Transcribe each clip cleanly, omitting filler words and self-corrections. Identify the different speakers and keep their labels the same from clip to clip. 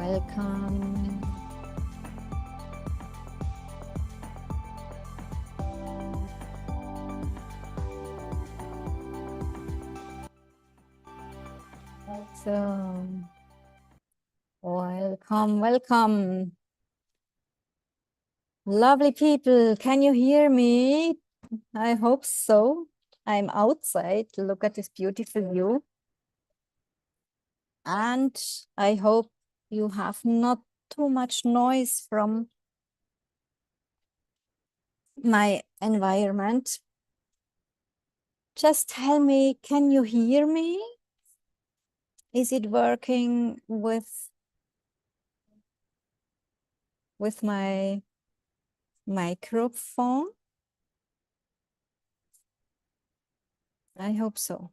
Speaker 1: Welcome. So, welcome, welcome. Lovely people, can you hear me? I hope so. I'm outside. Look at this beautiful view. And I hope you have not too much noise from my environment. Just tell me, can you hear me? Is it working with my microphone? I hope so.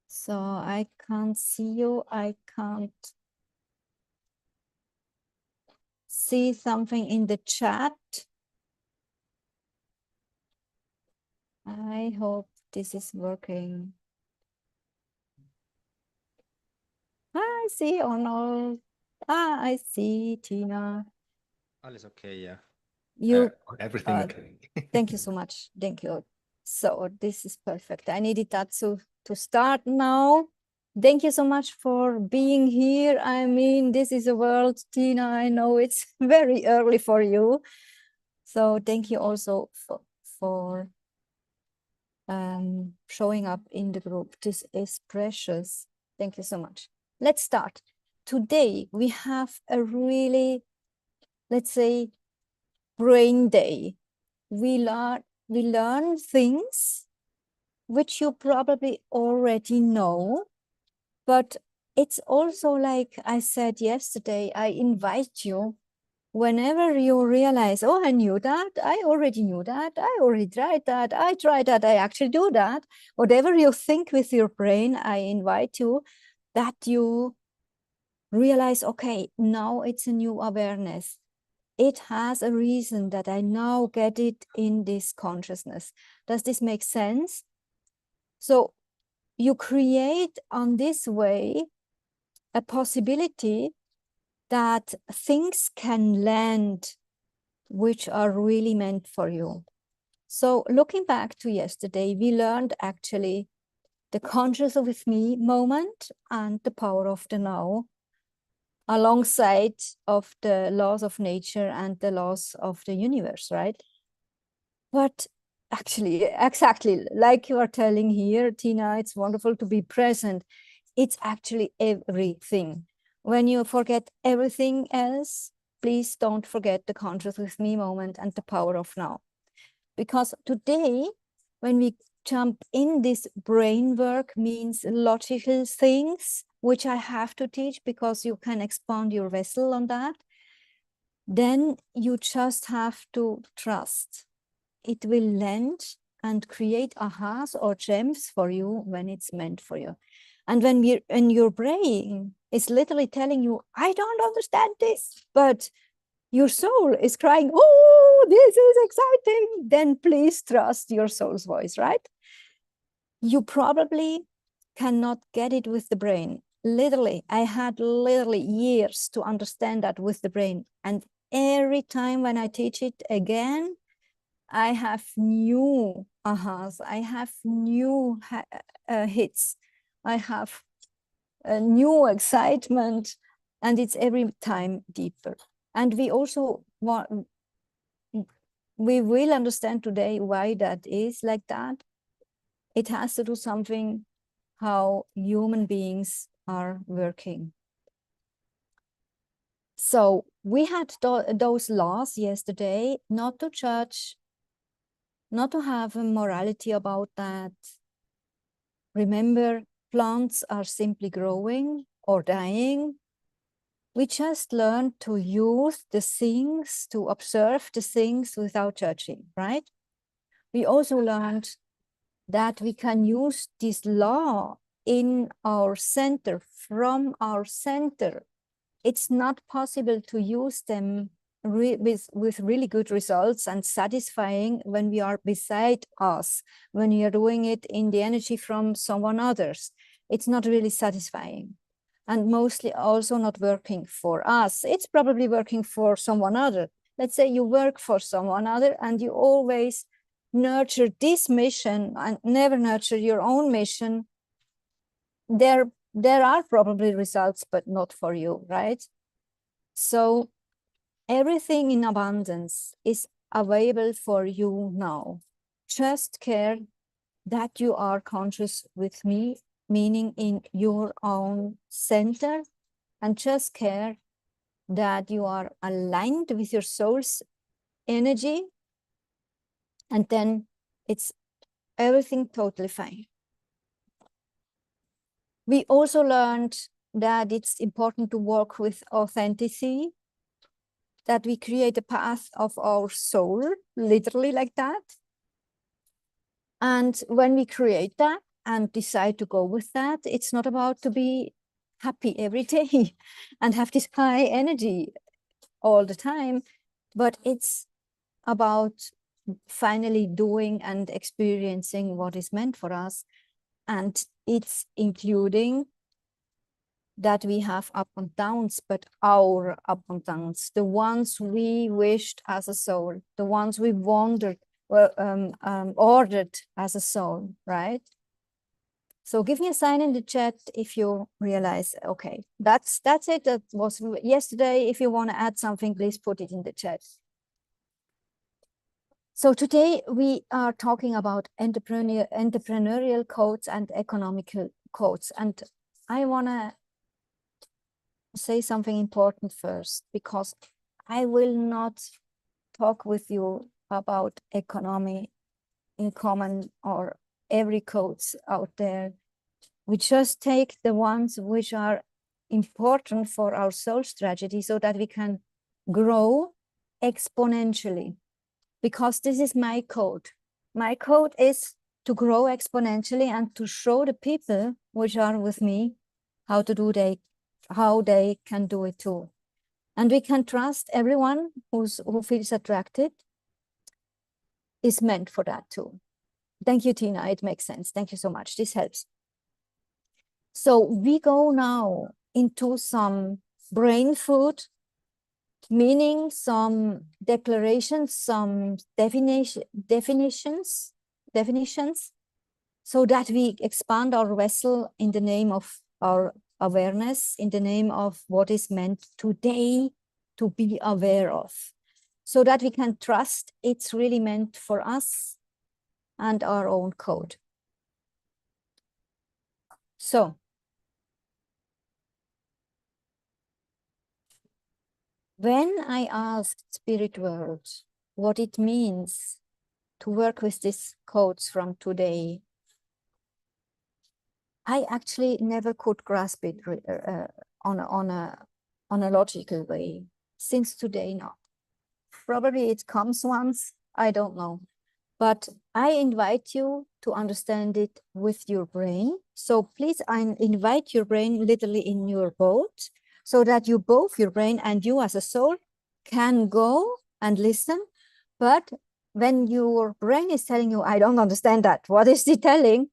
Speaker 1: So I can't see you. I can't see something in the chat. I hope this is working. I see Arnold. I see Tina.
Speaker 2: All is okay, yeah.
Speaker 1: You,
Speaker 2: everything okay.
Speaker 1: Thank you so much. Thank you. So this is perfect. I needed that to start now. Thank you so much for being here. I mean, this is a world, Tina. I know it's very early for you. So thank you also for showing up in the group. This is precious. Thank you so much. Let's start. Today we have a really, let's say, brain day. We learn things which you probably already know, but it's also like I said yesterday, I invite you whenever you realize, oh, I knew that, I already knew that, I already tried that, I actually do that. Whatever you think with your brain, I invite you that you realize, okay, now it's a new awareness. It has a reason that I now get it in this consciousness. Does this make sense? So you create on this way a possibility that things can land which are really meant for you. So looking back to yesterday, we learned actually the conscious with me moment and the power of the now, alongside of the laws of nature and the laws of the universe, right? But actually, exactly like you are telling here, Tina, it's wonderful to be present. It's actually everything. When you forget everything else, please don't forget the conscious with me moment and the power of now. Because today, when we jump in, this brain work means logical things, which I have to teach because you can expand your vessel on that. Then you just have to trust. It will land and create ahas or gems for you when it's meant for you. And when we're in your brain, it's literally telling you, I don't understand this, but your soul is crying, oh, this is exciting. Then please trust your soul's voice, right? You probably cannot get it with the brain. Literally, I had literally years to understand that with the brain. And every time when I teach it again, I have new ahas, I have new hits, I have a new excitement, and it's every time deeper. And we also want, we will understand today why that is like that. It has to do something how human beings are working. So we had those laws yesterday, not to judge, not to have a morality about that. Remember, plants are simply growing or dying. We just learn to use the things, to observe the things without judging, right? We also learned that we can use this law in our center, from our center. It's not possible to use them with really good results and satisfying when we are beside us, when we are doing it in the energy from someone others. it's not really satisfying, and mostly also not working for us. It's probably working for someone other. Let's say you work for someone other and you always nurture this mission and never nurture your own mission. There are probably results, but not for you, right? So everything in abundance is available for you now. Just care that you are conscious with me, meaning in your own center, and just care that you are aligned with your soul's energy, and then it's everything totally fine. We also learned that it's important to work with authenticity, that we create a path of our soul, literally like that. And when we create that and decide to go with that, it's not about to be happy every day and have this high energy all the time, but it's about finally doing and experiencing what is meant for us. And it's including that we have up and downs, but our up and downs, the ones we wished as a soul, the ones we wanted, ordered as a soul, right? So give me a sign in the chat if you realize, okay, that's it. That was yesterday. If you want to add something, please put it in the chat. So today we are talking about entrepreneurial codes and economical codes. And I want to say something important first, because I will not talk with you about economy in common or every codes out there. We just take the ones which are important for our soul strategy so that we can grow exponentially. Because this is my code. My code is to grow exponentially and to show the people which are with me how they can do it too. And we can trust everyone who feels attracted is meant for that too. Thank you, Tina. It makes sense. Thank you so much. This helps. So we go now into some brain food, meaning some declarations, some definitions, so that we expand our vessel in the name of our awareness, in the name of what is meant today to be aware of, so that we can trust it's really meant for us and our own code. So when I asked Spirit World what it means to work with these codes from today, I actually never could grasp it on a logical way. Since today, not. Probably it comes once, I don't know. But I invite you to understand it with your brain. So please, I invite your brain literally in your boat, so that you both, your brain and you as a soul, can go and listen. But when your brain is telling you, I don't understand that, what is it telling?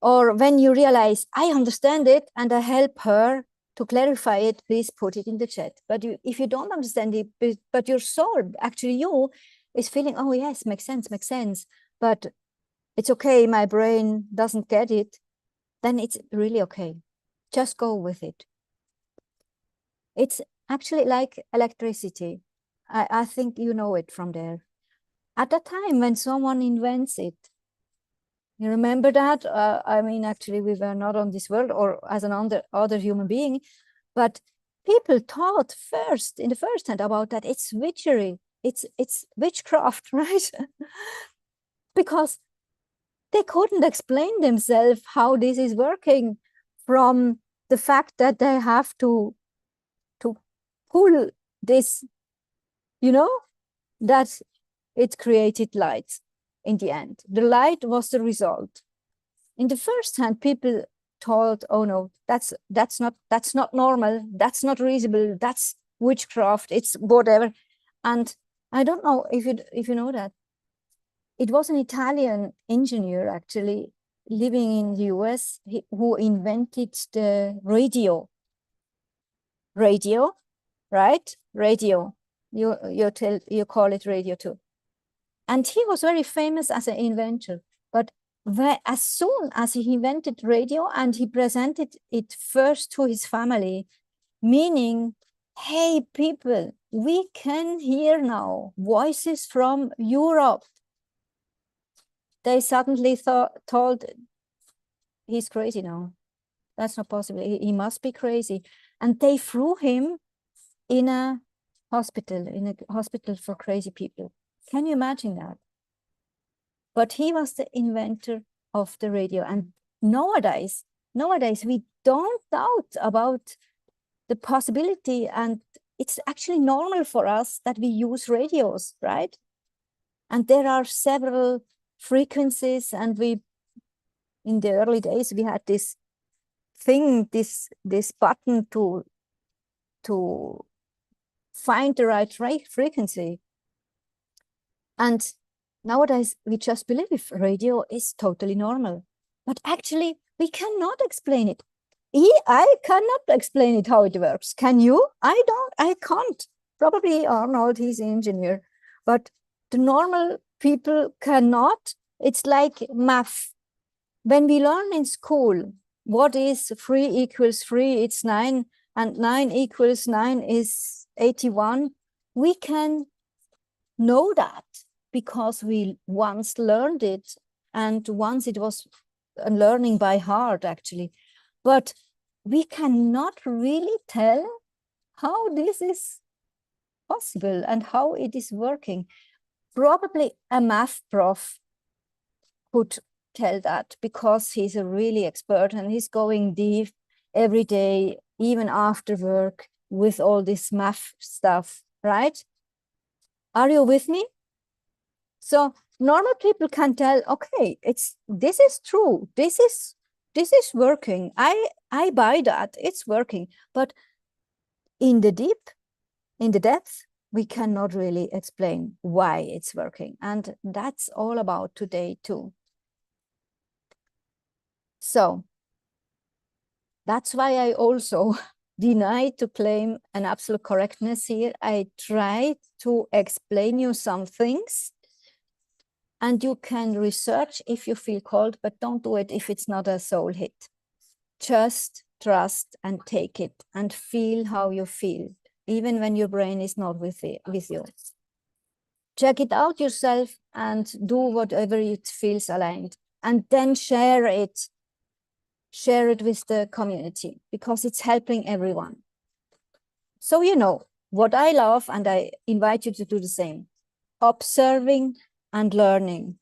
Speaker 1: Or when you realize, I understand it and I help her to clarify it, please put it in the chat. But if you don't understand it, but your soul, actually you, is feeling, oh yes, makes sense, but it's okay, my brain doesn't get it, then it's really okay. Just go with it. It's actually like electricity. I think you know it from there. At the time when someone invents it, you remember that? I mean, actually, we were not on this world or as an other human being, but people thought first, in the first hand, about that. It's witchery. It's witchcraft, right? Because they couldn't explain themselves how this is working, from the fact that they have to pull this, you know, that it created light. In the end, the light was the result. In the first hand, people thought, oh no, that's not normal, that's not reasonable, that's witchcraft, it's whatever. And I don't know if you know that it was an Italian engineer, actually, living in the US who invented the radio. Radio, right? Radio. You call it radio too. And he was very famous as an inventor. But as soon as he invented radio and he presented it first to his family, meaning, hey, people, we can hear now voices from Europe. They suddenly told, he's crazy now. That's not possible. He must be crazy. And they threw him in a hospital for crazy people. Can you imagine that? But he was the inventor of the radio. And nowadays we don't doubt about the possibility, and it's actually normal for us that we use radios, right? And there are several frequencies, and in the early days, we had this thing, this button to find the right frequency. And nowadays, we just believe radio is totally normal. But actually, we cannot explain it. I cannot explain it how it works. Can you? I can't. Probably Arnold, he's an engineer. But the normal people cannot. It's like math. When we learn in school, what is 3 equals 3? It's 9. And 9 equals 9 is 81. We can know that because we once learned it. And once it was learning by heart, actually. But we cannot really tell how this is possible and how it is working. Probably a math prof could tell that because he's a really expert and he's going deep every day, even after work, with all this math stuff, right? Are you with me? So normal people can tell, okay, this is true. This is working. I buy that. It's working. But in the depth, we cannot really explain why it's working. And that's all about today too. So that's why I also deny to claim an absolute correctness here. I try to explain you some things, and you can research if you feel called, but don't do it if it's not a soul hit. Just trust and take it and feel how you feel, even when your brain is not with you. Check it out yourself and do whatever it feels aligned, and then share it with the community because it's helping everyone. So you know what I love, and I invite you to do the same. Observing and learning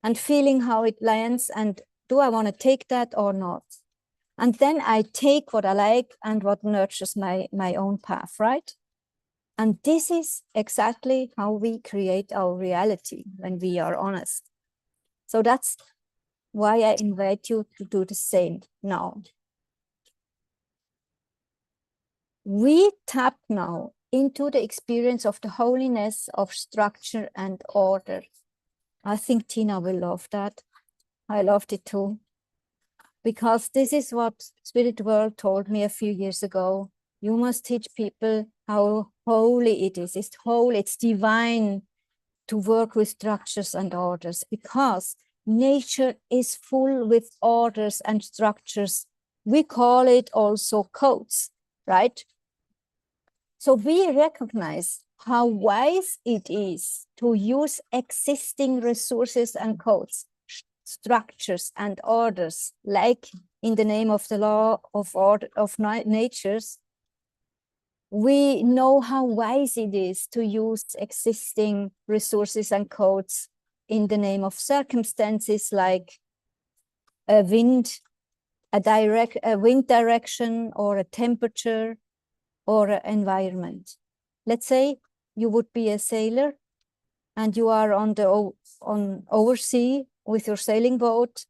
Speaker 1: and feeling how it lands, and do I want to take that or not? And then I take what I like and what nurtures my own path, right? And this is exactly how we create our reality when we are honest. So that's why I invite you to do the same now. We tap now into the experience of the holiness of structure and order. I think Tina will love that. I loved it too. Because this is what Spirit World told me a few years ago. You must teach people how holy it is. It's holy, it's divine to work with structures and orders, because nature is full with orders and structures. We call it also codes, right? So we recognize how wise it is to use existing resources and codes, structures and orders, like in the name of the law of natures. We know how wise it is to use existing resources and codes in the name of circumstances, like a wind direction, or a temperature, or an environment. Let's say you would be a sailor and you are on oversea with your sailing boat.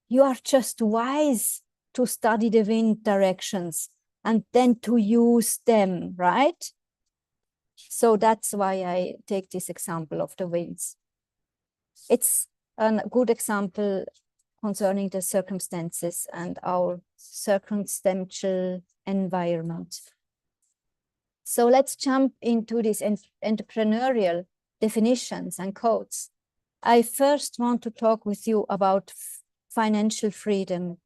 Speaker 1: You are just wise to study the wind directions and then to use them, right? So that's why I take this example of the winds. It's a good example concerning the circumstances and our circumstantial environment. So let's jump into these entrepreneurial definitions and codes. I first want to talk with you about financial freedom.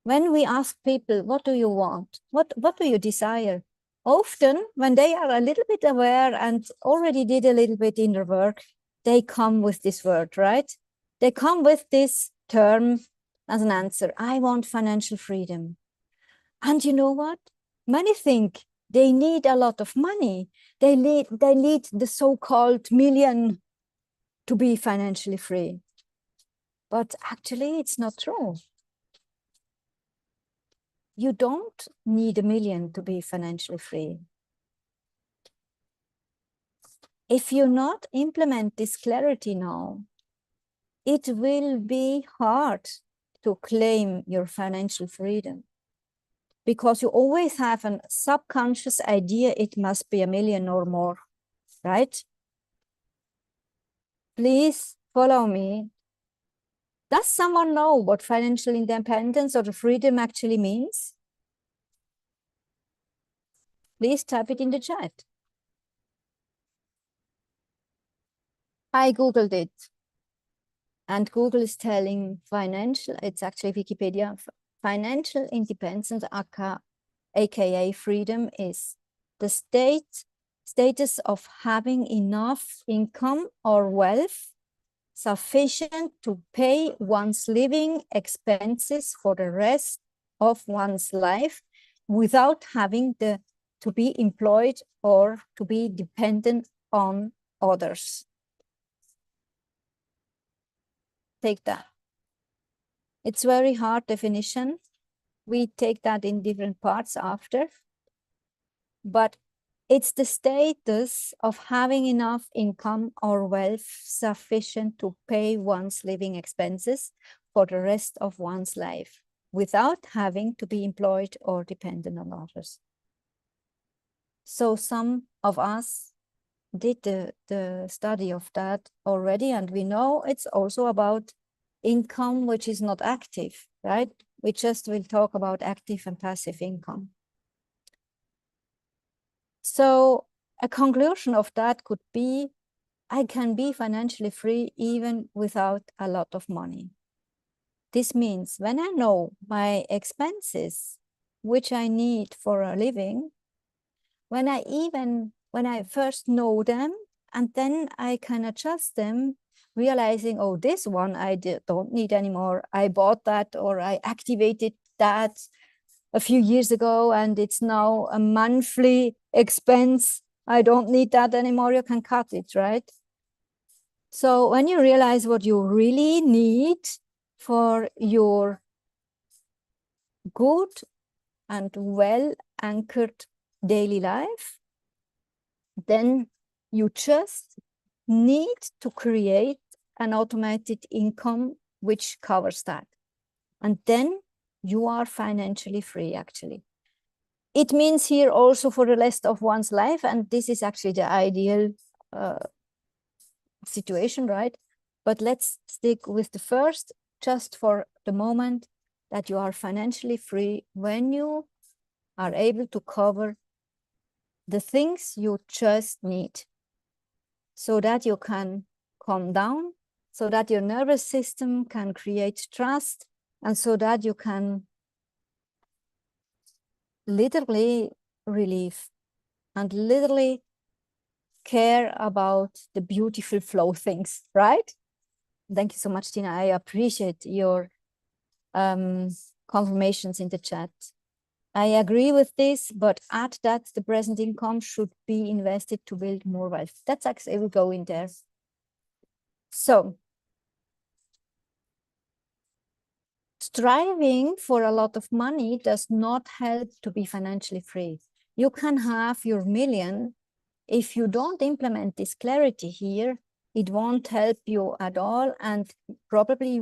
Speaker 1: When we ask people, what do you want? What do you desire? Often, when they are a little bit aware and already did a little bit inner work, they come with this word, right? They come with this term as an answer. I want financial freedom. And you know what? Many think they need a lot of money. They need the so-called million to be financially free. But actually, it's not true. You don't need a million to be financially free. If you not implement this clarity now, it will be hard to claim your financial freedom, because you always have a subconscious idea it must be a million or more, right? Please follow me. Does someone know what financial independence or freedom actually means? Please type it in the chat. I Googled it. And Google is telling financial, it's actually Wikipedia, financial independence, aka freedom, is the status of having enough income or wealth sufficient to pay one's living expenses for the rest of one's life without having to be employed or to be dependent on others. Take that. It's very hard definition. We take that in different parts after. But it's the status of having enough income or wealth sufficient to pay one's living expenses for the rest of one's life without having to be employed or dependent on others. So some of us did the study of that already, and we know it's also about income which is not active, right? We just will talk about active and passive income. So a conclusion of that could be, I can be financially free even without a lot of money. This means when I know my expenses, which I need for a living, when I first know them, and then I can adjust them, realizing, oh, this one I don't need anymore. I bought that or I activated that a few years ago and it's now a monthly expense. I don't need that anymore. You can cut it, right? So when you realize what you really need for your good and well-anchored daily life, then you just need to create an automated income which covers that. And then you are financially free, actually. It means here also for the rest of one's life, and this is actually the ideal situation, right? But let's stick with the first, just for the moment, that you are financially free when you are able to cover the things you just need, so that you can calm down, so that your nervous system can create trust, and so that you can literally relieve and literally care about the beautiful flow things, right? Thank you so much, Tina. I appreciate your confirmations in the chat. I agree with this, but add that the present income should be invested to build more wealth. That's actually, it will go in there. So, striving for a lot of money does not help to be financially free. You can have your million. If you don't implement this clarity here, it won't help you at all. And probably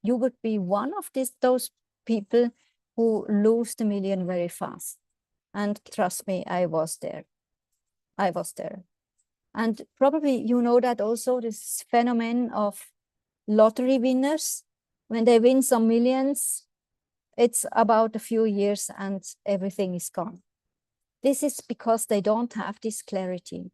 Speaker 1: you would be one of those people who lose the million very fast. And trust me, I was there. I was there. And probably you know that also, this phenomenon of lottery winners. When they win some millions, it's about a few years and everything is gone. This is because they don't have this clarity.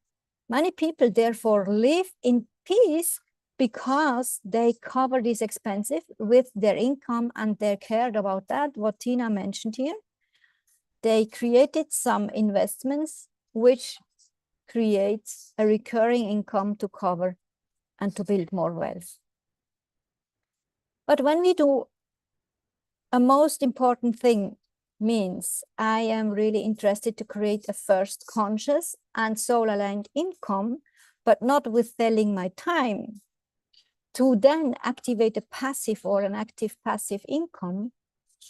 Speaker 1: Many people therefore live in peace because they cover this expenses with their income and they cared about that, what Tina mentioned here. They created some investments which creates a recurring income to cover and to build more wealth. But when we do a most important thing means I am really interested to create a first conscious and soul-aligned income, but not with selling my time, to then activate a passive or an active passive income.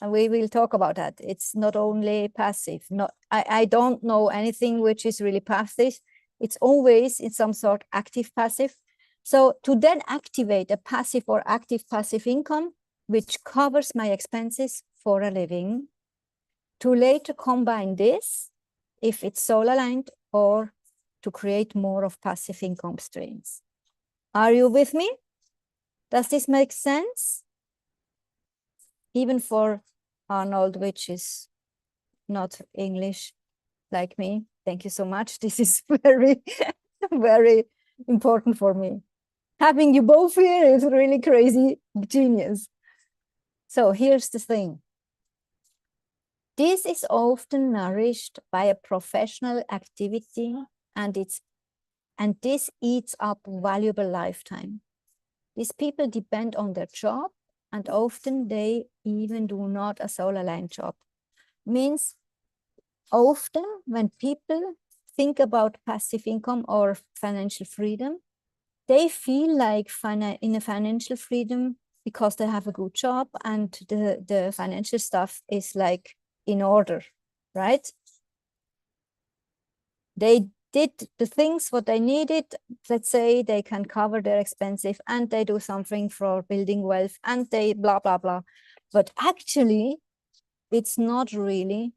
Speaker 1: And we will talk about that. It's not only passive. I don't know anything which is really passive. It's always in some sort active passive. So to then activate a passive or active passive income, which covers my expenses for a living, to later combine this, if it's soul aligned, or to create more of passive income streams. Are you with me? Does this make sense? Even for Arnold, which is not English like me. Thank you so much. This is very, very important for me. Having you both here is really crazy genius. So here's the thing. This is often nourished by a professional activity and this eats up valuable lifetime. These people depend on their job and often they even do not a soul-aligned job. Means often when people think about passive income or financial freedom, they feel like in a financial freedom because they have a good job and the financial stuff is like in order, right? They did the things what they needed. Let's say they can cover their expenses and they do something for building wealth and they blah, blah, blah. But actually, it's not really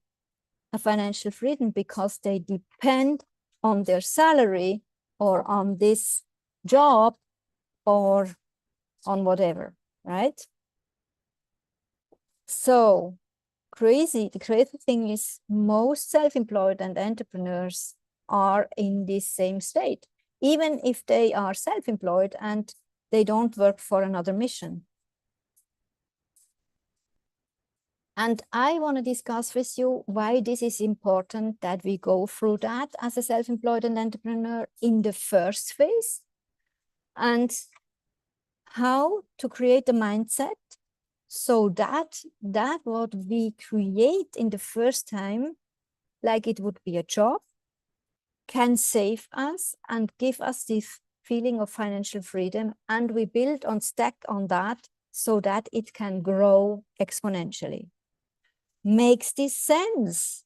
Speaker 1: a financial freedom because they depend on their salary or on this job or on whatever, right? So the crazy thing is most self-employed and entrepreneurs are in this same state, even if they are self-employed and they don't work for another mission. And I want to discuss with you why this is important that we go through that as a self-employed and entrepreneur in the first phase, and how to create a mindset so that what we create in the first time, like it would be a job, can save us and give us this feeling of financial freedom. And we build on stack on that so that it can grow exponentially. Makes this sense?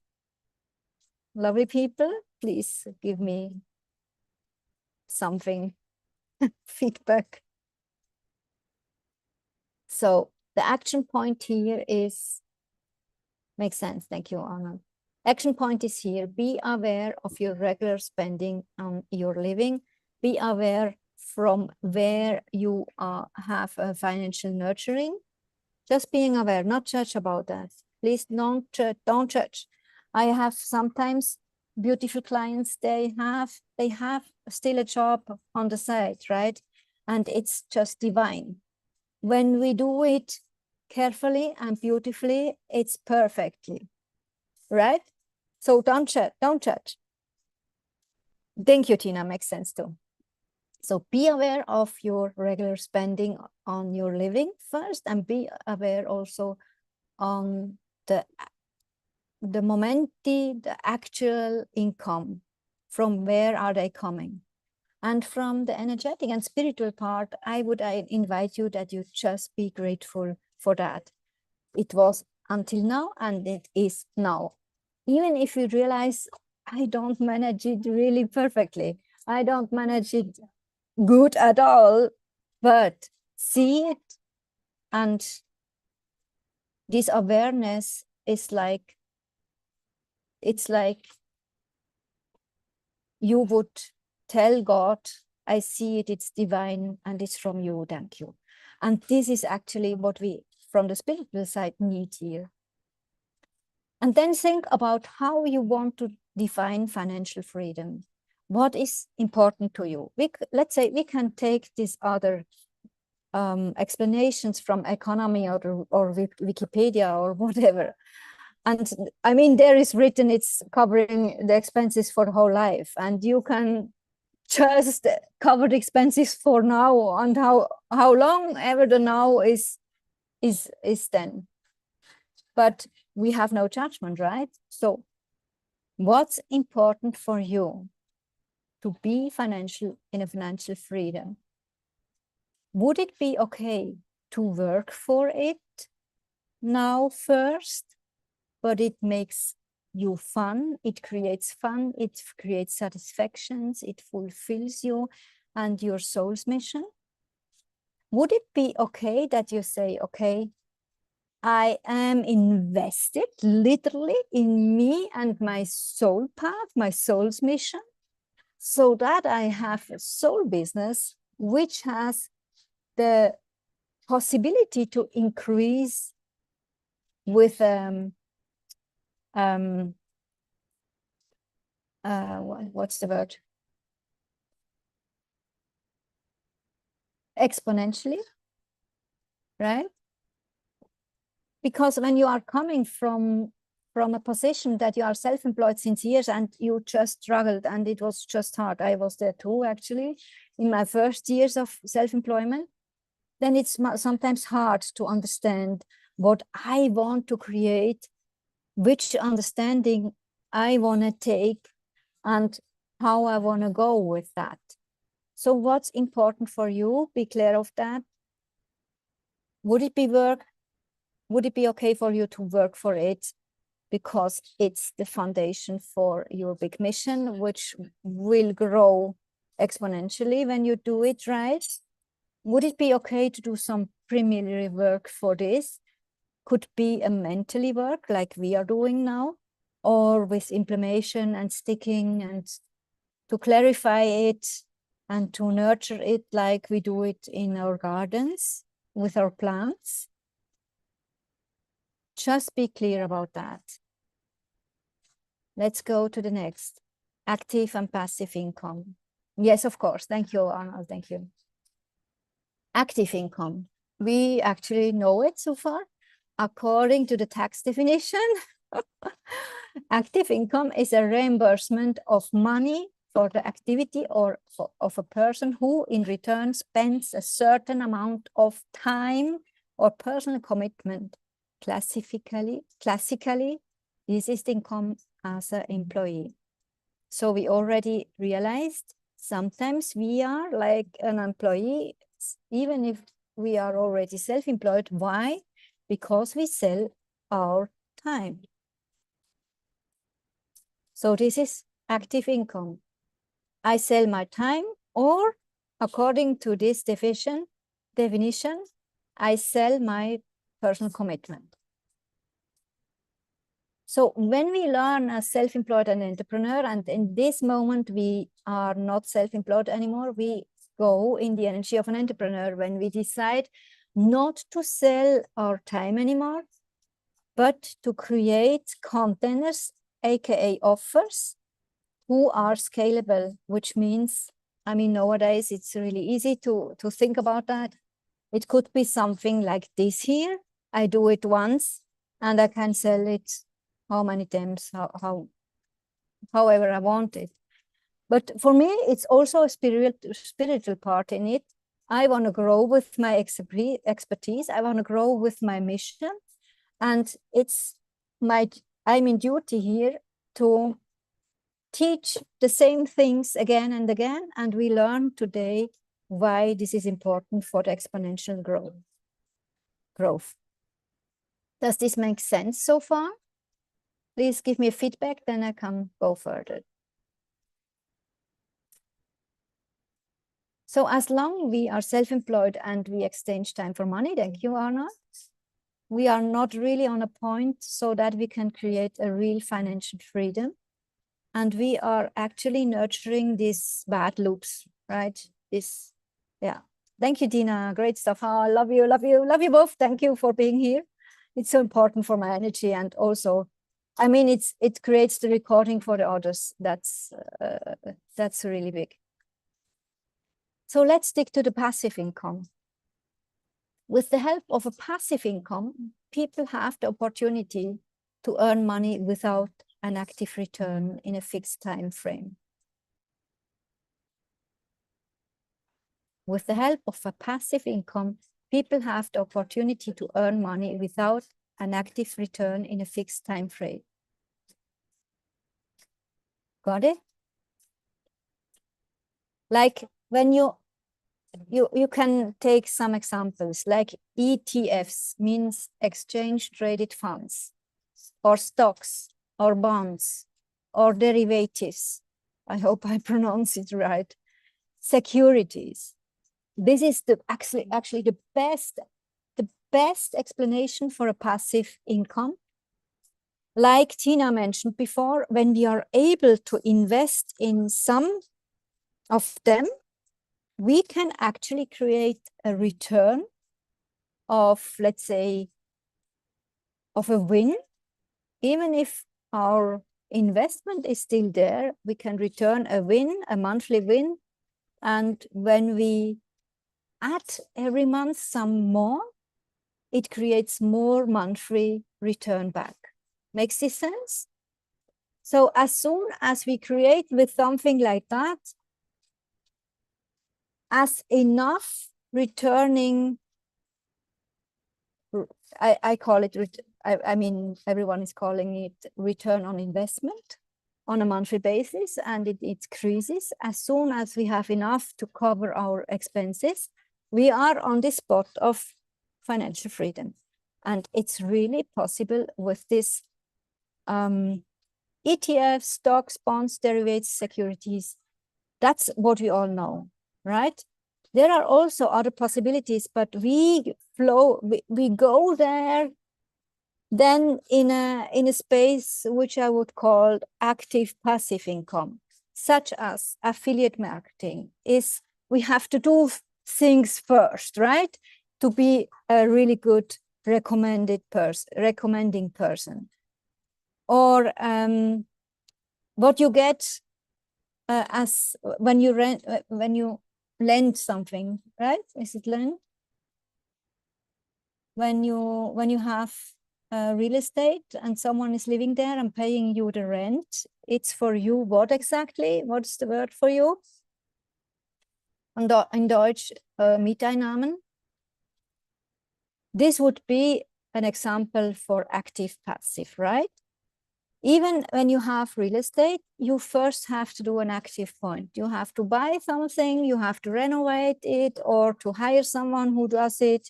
Speaker 1: Lovely people, please give me something, feedback. So the action point here is, makes sense. Thank you, Arnold. Action point is here. Be aware of your regular spending on your living. Be aware from where you have a financial nurturing. Just being aware, not judge about that. Please don't judge. I have sometimes beautiful clients, they have still a job on the side, right? And it's just divine. When we do it carefully and beautifully, it's perfectly, right? So don't judge. Thank you, Tina, makes sense too. So be aware of your regular spending on your living first, and be aware also on the momenti, the actual income, from where are they coming? And from the energetic and spiritual part, I invite you that you just be grateful for that. It was until now and it is now. Even if you realize, I don't manage it really perfectly, I don't manage it good at all, but see it, and this awareness is like, it's like you would tell God, I see it, it's divine, and it's from you, thank you. And this is actually what we, from the spiritual side, need here. And then think about how you want to define financial freedom. What is important to you? Let's say we can take these other explanations from economy or Wikipedia or whatever. And I mean, there is written it's covering the expenses for the whole life. And you can just cover the expenses for now, and how long ever the now is then. But we have no judgment, right? So what's important for you to be in a financial freedom? Would it be okay to work for it now first, but it makes you fun, it creates satisfactions, it fulfills you and your soul's mission? Would it be okay that you say, okay, I am invested literally in me and my soul path, my soul's mission, so that I have a soul business which has the possibility to increase with what's the word? Exponentially, right? Because when you are coming from a position that you are self-employed since years and you just struggled and it was just hard. I was there too, actually, in my first years of self-employment. Then it's sometimes hard to understand what I want to create, which understanding I want to take, and how I want to go with that. So what's important for you? Be clear of that. Would it be okay for you to work for it because it's the foundation for your big mission, which will grow exponentially when you do it right? Would it be okay to do some preliminary work for this? Could be a mentally work like we are doing now, or with implementation and sticking and to clarify it and to nurture it like we do it in our gardens with our plants. Just be clear about that. Let's go to the next. Active and passive income. Yes, of course. Thank you, Arnold. Thank you. Active income. We actually know it so far. According to the tax definition, active income is a reimbursement of money for the activity of a person who in return spends a certain amount of time or personal commitment. Classically, this is the income as an employee. So we already realized sometimes we are like an employee, even if we are already self-employed. Why? Because we sell our time. So this is active income. I sell my time, or according to this definition, I sell my personal commitment. So when we learn as self-employed and entrepreneur, and in this moment we are not self-employed anymore, we go in the energy of an entrepreneur when we decide not to sell our time anymore, but to create containers, aka offers, who are scalable, which means, I mean, nowadays it's really easy to think about that. It could be something like this here. I do it once and I can sell it how many times, however I want it. But for me, it's also a spiritual part in it. I want to grow with my expertise. I want to grow with my mission. And I'm in duty here to teach the same things again and again. And we learn today why this is important for the exponential growth. Does this make sense so far? Please give me a feedback, then I can go further. So as long we are self-employed and we exchange time for money, thank you, Arnold, we are not really on a point so that we can create a real financial freedom. And we are actually nurturing these bad loops, right? Thank you, Dina. Great stuff. Oh, I love you, love you, love you both. Thank you for being here. It's so important for my energy, and also, I mean, it creates the recording for the others. That's really big. So let's stick to the passive income. With the help of a passive income, people have the opportunity to earn money without an active return in a fixed time frame. With the help of a passive income, people have the opportunity to earn money without an active return in a fixed time frame. Got it? Like when you can take some examples, like ETFs means exchange traded funds, or stocks, or bonds, or derivatives. I hope I pronounce it right. Securities. This is actually the best explanation for a passive income. Like Tina mentioned before, when we are able to invest in some of them, we can actually create a return of, let's say, of a win. Even if our investment is still there, we can return a win, a monthly win. And when we add every month some more, it creates more monthly return back. Makes this sense? So as soon as we create with something like that, as enough returning, I call it, I mean, everyone is calling it return on investment on a monthly basis, and it increases. As soon as we have enough to cover our expenses, we are on the spot of financial freedom. And it's really possible with this ETFs, stocks, bonds, derivatives, securities. That's what we all know, right? There are also other possibilities, but we go there then in a space which I would call active passive income, such as affiliate marketing. Is we have to do things first, right? To be a really good recommending person. Or what you get as when you lend something, right? Is it lend? When you have real estate and someone is living there and paying you the rent, it's for you what exactly? What's the word for you? In Deutsch, Mieteinnahmen. This would be an example for active passive, right? Even when you have real estate, you first have to do an active point. You have to buy something, you have to renovate it, or to hire someone who does it.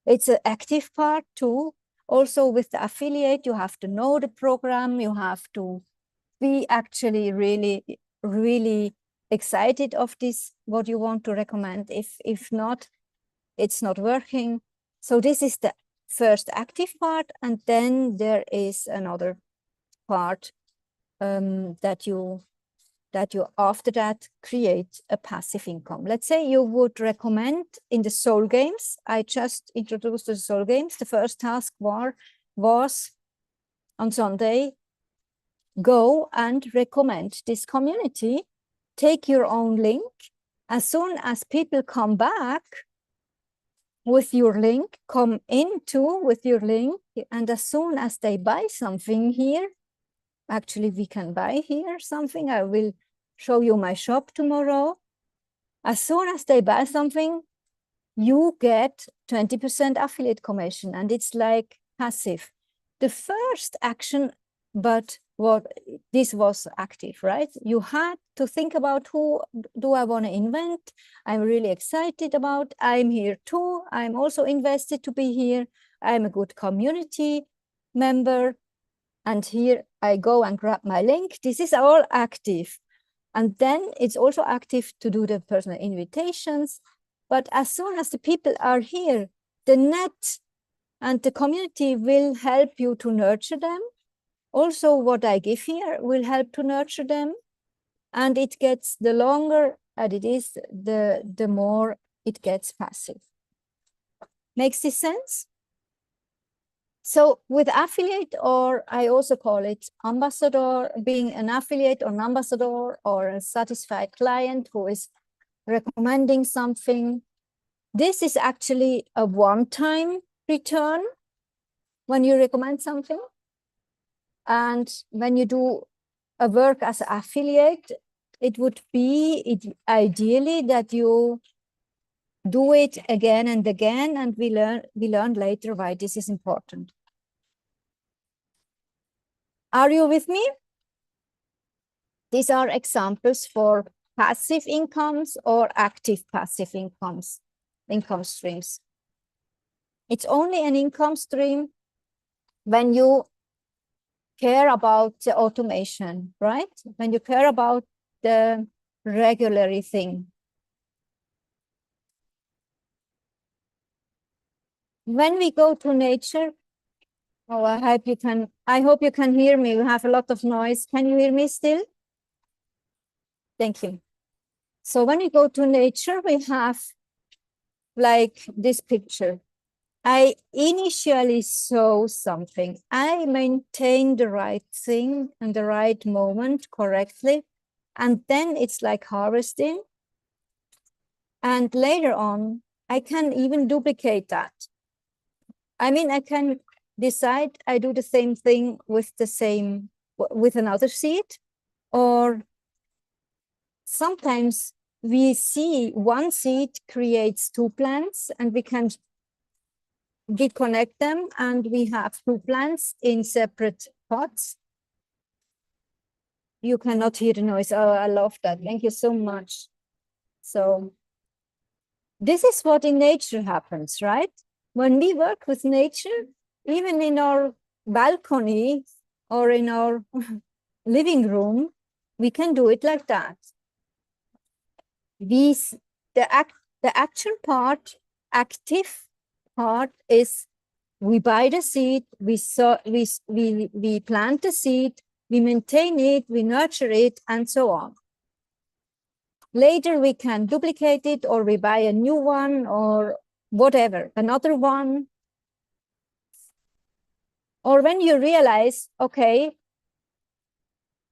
Speaker 1: It's an active part too. Also with the affiliate, you have to know the program. You have to be actually really, really excited of this, what you want to recommend. If not, it's not working. So this is the first active part. And then there is another part that you after that create a passive income. Let's say you would recommend in the soul games. I just introduced the soul games. The first task was on Sunday, go and recommend this community. Take your own link. As soon as people come back with your link, come into with your link, and as soon as they buy something here, actually, we can buy here something. I will show you my shop tomorrow. As soon as they buy something, you get 20% affiliate commission, and it's like passive. The first action, but this was active, right? You had to think about who do I want to invent. I'm really excited about. I'm here too. I'm also invested to be here. I'm a good community member. And here I go and grab my link. This is all active. And then it's also active to do the personal invitations. But as soon as the people are here, the net and the community will help you to nurture them. Also, what I give here will help to nurture them. And it gets, the longer that it is, the more it gets passive. Makes this sense? So with affiliate, or I also call it ambassador, being an affiliate or an ambassador or a satisfied client who is recommending something, this is actually a one-time return when you recommend something. And when you do a work as an affiliate, it would be ideally that you do it again and again, and we learn later why this is important. Are you with me? These are examples for passive incomes or active passive income streams. It's only an income stream when you care about the automation, right? When you care about the regular thing. When we go to nature, oh, I hope you can hear me. We have a lot of noise. Can you hear me still? Thank you. So when we go to nature, we have like this picture. I initially sow something. I maintain the right thing and the right moment correctly. And then it's like harvesting. And later on, I can even duplicate that. I mean, I can decide I do the same thing with another seed, or sometimes we see one seed creates two plants and we can deconnect them and we have two plants in separate pots. You cannot hear the noise. Oh, I love that. Thank you so much. So this is what in nature happens, right? When we work with nature, even in our balcony or in our living room, we can do it like that. The action part, active part is we buy the seed, we plant the seed, we maintain it, we nurture it, and so on. Later we can duplicate it, or we buy a new one, or whatever, another one. Or when you realize, okay,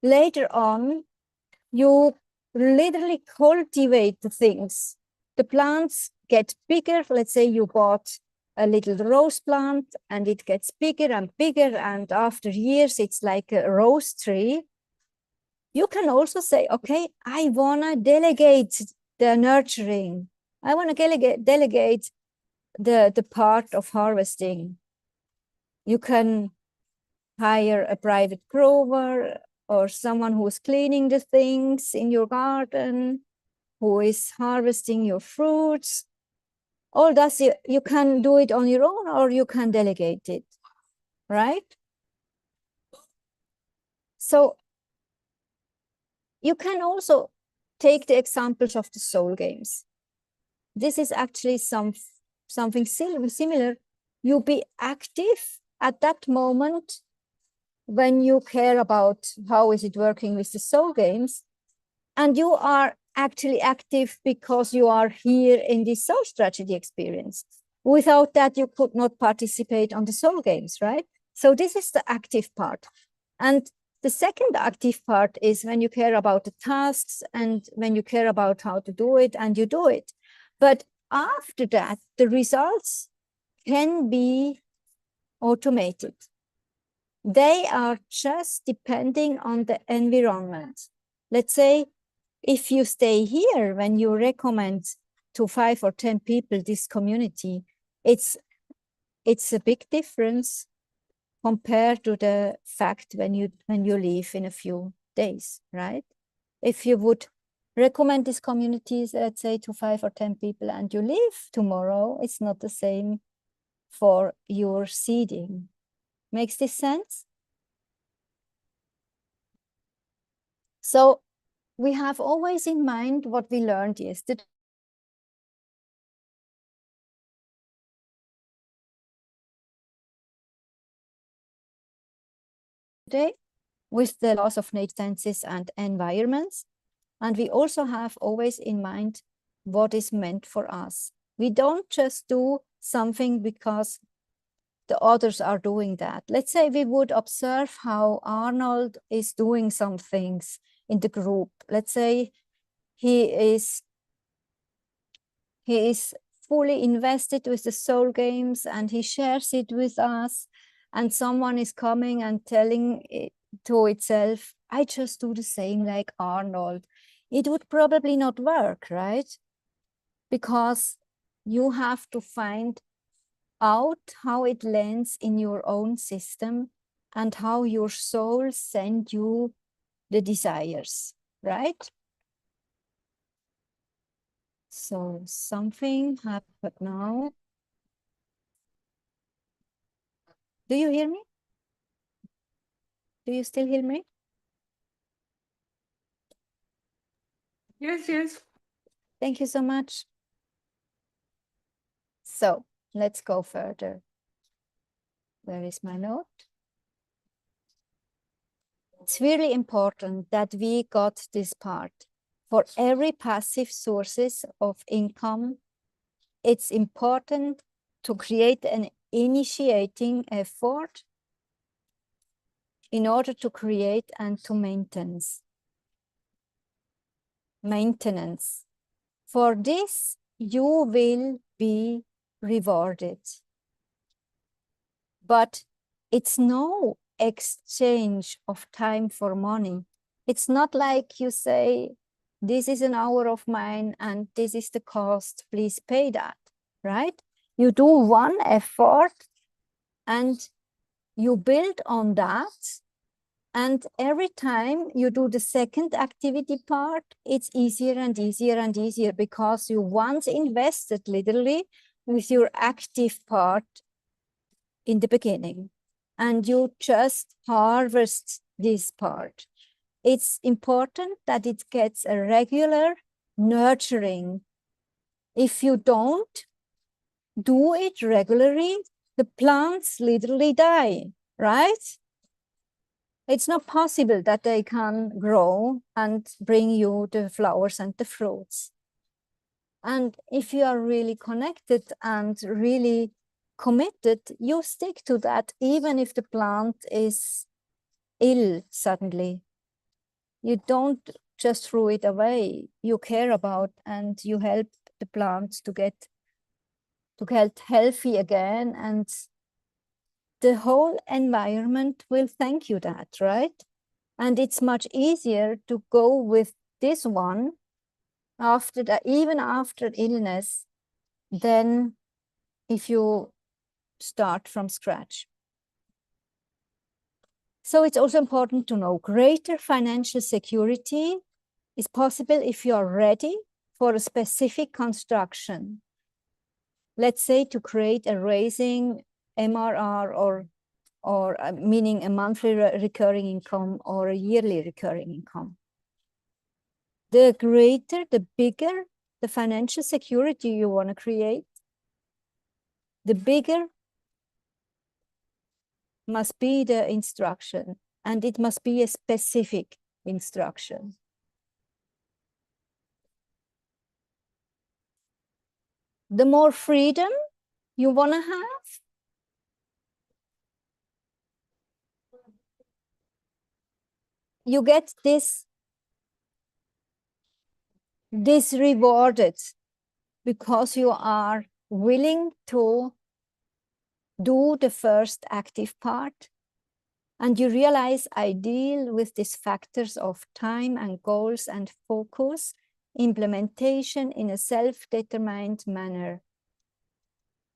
Speaker 1: later on, you literally cultivate the things. The plants get bigger. Let's say you bought a little rose plant and it gets bigger and bigger. And after years, it's like a rose tree. You can also say, okay, I want to delegate the nurturing. I want to delegate the part of harvesting. You can hire a private grower or someone who's cleaning the things in your garden, who is harvesting your fruits. All that, you can do it on your own or you can delegate it, right? So you can also take the examples of the soul games. This is actually something similar. You be active at that moment when you care about how is it working with the soul games, and you are actually active because you are here in the SoulStragey-Experience. Without that, you could not participate on the soul games, right? So this is the active part. And the second active part is when you care about the tasks and when you care about how to do it and you do it. But after that, the results can be automated. They are just depending on the environment. Let's say if you stay here, when you recommend to 5 or 10 people this community, it's a big difference compared to the fact when you leave in a few days, right? If you would recommend these communities, let's say to 5 or 10 people, and you leave tomorrow, it's not the same for your seeding. Makes this sense? So we have always in mind what we learned yesterday. With the laws of nature, senses, and environments. And we also have always in mind what is meant for us. We don't just do something because the others are doing that. Let's say we would observe how Arnold is doing some things in the group. Let's say he is fully invested with the soul games and he shares it with us, and someone is coming and telling it to itself, I just do the same like Arnold. It would probably not work, right? Because you have to find out how it lands in your own system and how your soul send you the desires, right? So something happened now. Do you hear me? Do you still hear me?
Speaker 3: Yes, yes.
Speaker 1: Thank you so much. So let's go further. Where is my note? It's really important that we got this part. For every passive sources of income, it's important to create an initiating effort in order to create and to maintenance. For this, you will be rewarded. But it's no exchange of time for money. It's not like you say, this is an hour of mine and this is the cost, please pay that, right? You do one effort and you build on that. And every time you do the second activity part, it's easier and easier and easier because you once invested literally with your active part in the beginning, and you just harvest this part. It's important that it gets a regular nurturing. If you don't do it regularly, the plants literally die, right? It's not possible that they can grow and bring you the flowers and the fruits. And if you are really connected and really committed, you stick to that, even if the plant is ill suddenly. You don't just throw it away. You care about and you help the plant to get healthy again, and the whole environment will thank you that, right? And it's much easier to go with this one after that, even after illness, than if you start from scratch. So it's also important to know greater financial security is possible if you are ready for a specific construction. Let's say to create a raising MRR or meaning a monthly recurring income or a yearly recurring income. The greater, the bigger the financial security you want to create, the bigger must be the instruction, and it must be a specific instruction. The more freedom you want to have, you get this rewarded because you are willing to do the first active part, and you realize I deal with these factors of time and goals and focus, implementation in a self-determined manner.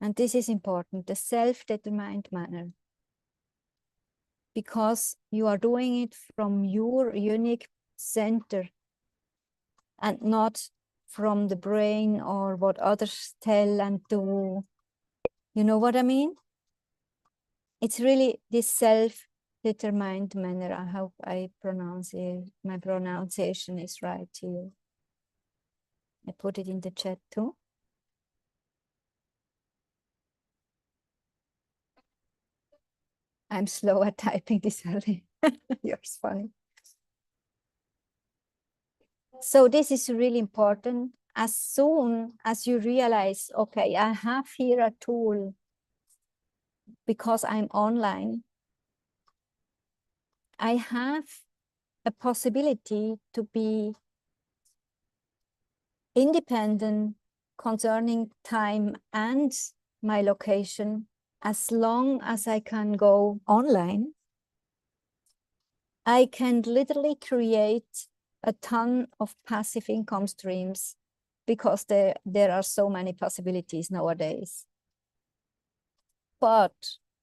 Speaker 1: And this is important, the self-determined manner, because you are doing it from your unique center and not from the brain or what others tell and do. You know what I mean? It's really this self-determined manner. I hope I pronounce it. My pronunciation is right here. I put it in the chat too. I'm slow at typing this early. You're funny. So this is really important. as soon as you realize, okay, I have here a tool because I'm online, I have a possibility to be independent concerning time and my location as long as I can go online. I can literally create a ton of passive income streams because there are so many possibilities nowadays. But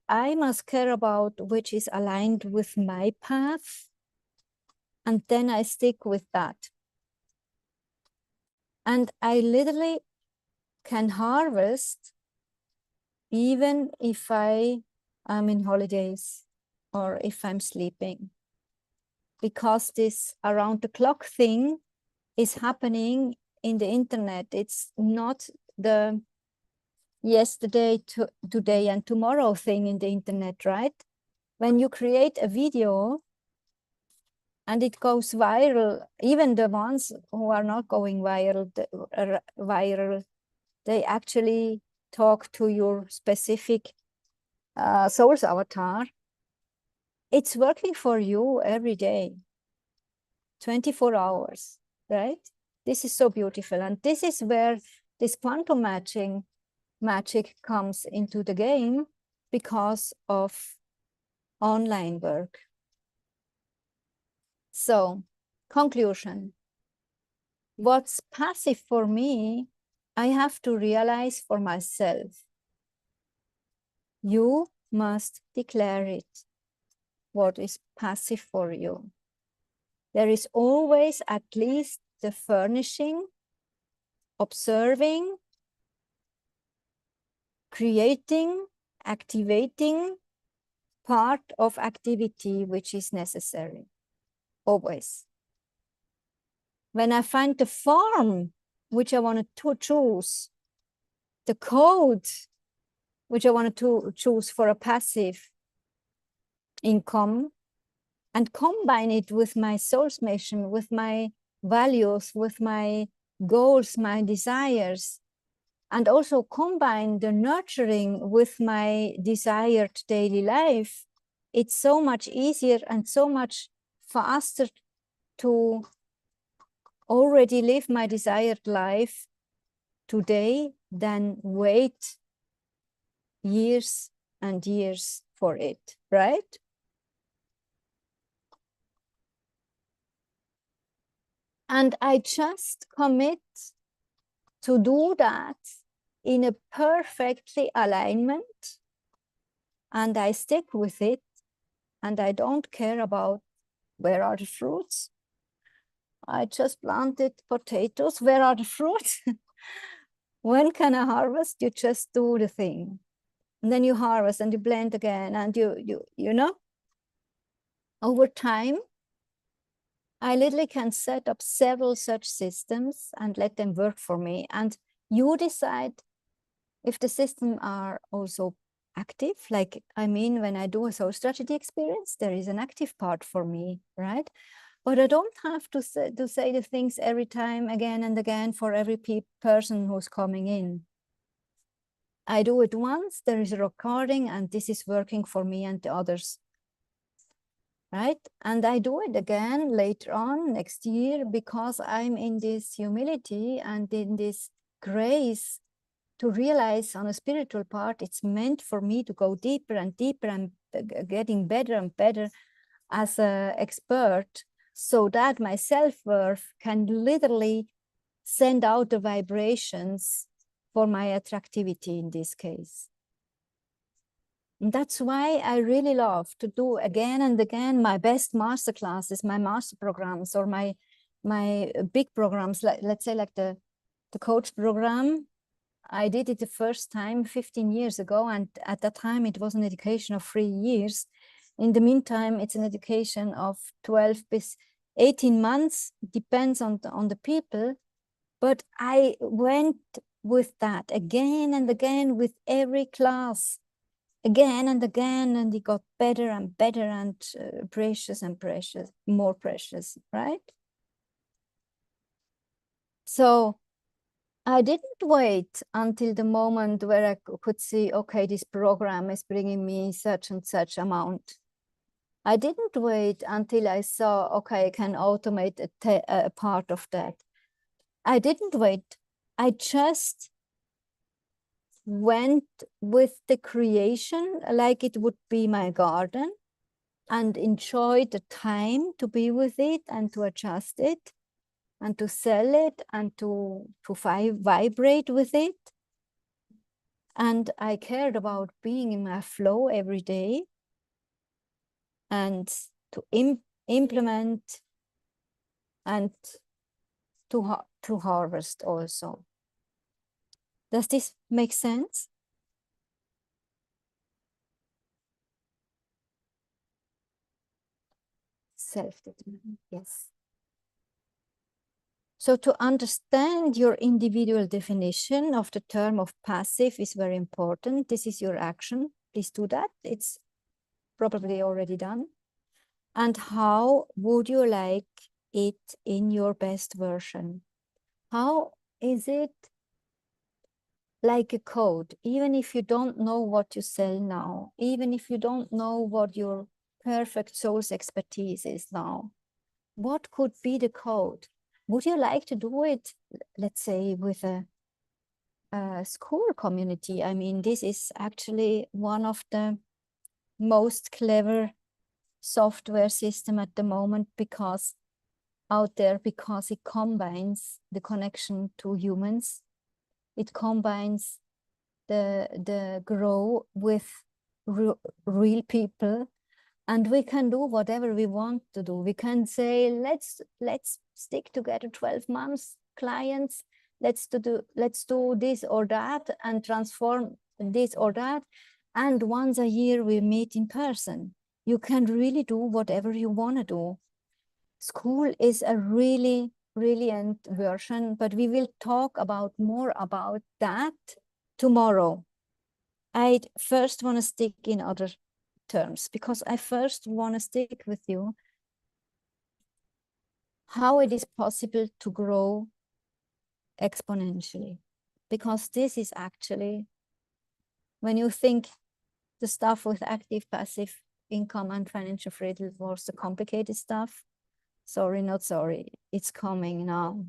Speaker 1: I must care about which is aligned with my path, and then I stick with that. And I literally can harvest even if I am in holidays or if I'm sleeping, because this around the clock thing is happening in the internet. It's not the yesterday, today and tomorrow thing in the internet, right? When you create a video and it goes viral, even the ones who are not going viral, they actually talk to your specific source avatar. It's working for you every day, 24 hours, right? This is so beautiful. And this is where this quantum magic comes into the game because of online work. So, conclusion. What's passive for me, I have to realize for myself. You must declare it. What is passive for you? There is always at least the furnishing, observing, creating, activating part of activity which is necessary, always. When I find the form which I wanted to choose, the code which I wanted to choose for a passive income, and combine it with my soul's mission, with my values, with my goals, my desires, and also combine the nurturing with my desired daily life, it's so much easier and so much faster to already live my desired life today than wait years and years for it, right? And I just commit to do that in a perfectly alignment, and I stick with it, and I don't care about where are the fruits. I just planted potatoes. Where are the fruits? When can I harvest? You just do the thing. And then you harvest and you blend again, and you know, over time, I literally can set up several such systems and let them work for me. And you decide if the systems are also active. Like, I mean, when I do a SoulStragey-Experience, there is an active part for me, right? But I don't have to say the things every time, again and again, for every person who's coming in. I do it once, there is a recording, and this is working for me and the others. Right? And I do it again later on next year because I'm in this humility and in this grace to realize on a spiritual part, it's meant for me to go deeper and deeper and getting better and better as an expert, so that my self-worth can literally send out the vibrations for my attractivity in this case. And that's why I really love to do again and again my best master classes, my master programs, or my big programs, like, let's say like the coach program. I did it the first time 15 years ago, and at that time it was an education of 3 years. In the meantime, it's an education of 12 to 18 months, depends on the people. But I went with that again and again with every class, again and again, and it got better and better and precious and precious, more precious, right? So I didn't wait until the moment where I could see, okay, this program is bringing me such and such amount. I didn't wait until I saw, okay, I can automate a part of that. I didn't wait. I just went with the creation like it would be my garden and enjoyed the time to be with it and to adjust it and to sell it and to vibrate with it. And I cared about being in my flow every day and to implement and to harvest also. Does this make sense? Self-determined, yes. So to understand your individual definition of the term of passive is very important. This is your action. Please do that. It's probably already done. And how would you like it in your best version? How is it like a code? Even if you don't know what you sell now, even if you don't know what your perfect soul's expertise is now, what could be the code? Would you like to do it, let's say, with a school community? I mean, this is actually one of the most clever software system at the moment because it combines the connection to humans. It combines the grow with real people. And we can do whatever we want to do. We can say, let's stick together 12 months, clients. Let's do this or that and transform this or that. And once a year we meet in person. You can really do whatever you want to do. School is a really brilliant version, but we will talk more about that tomorrow. I first want to stick in other terms because I first want to stick with you how it is possible to grow exponentially, because this is actually, when you think the stuff with active passive income and financial freedom was the complicated stuff, sorry, not sorry, it's coming now.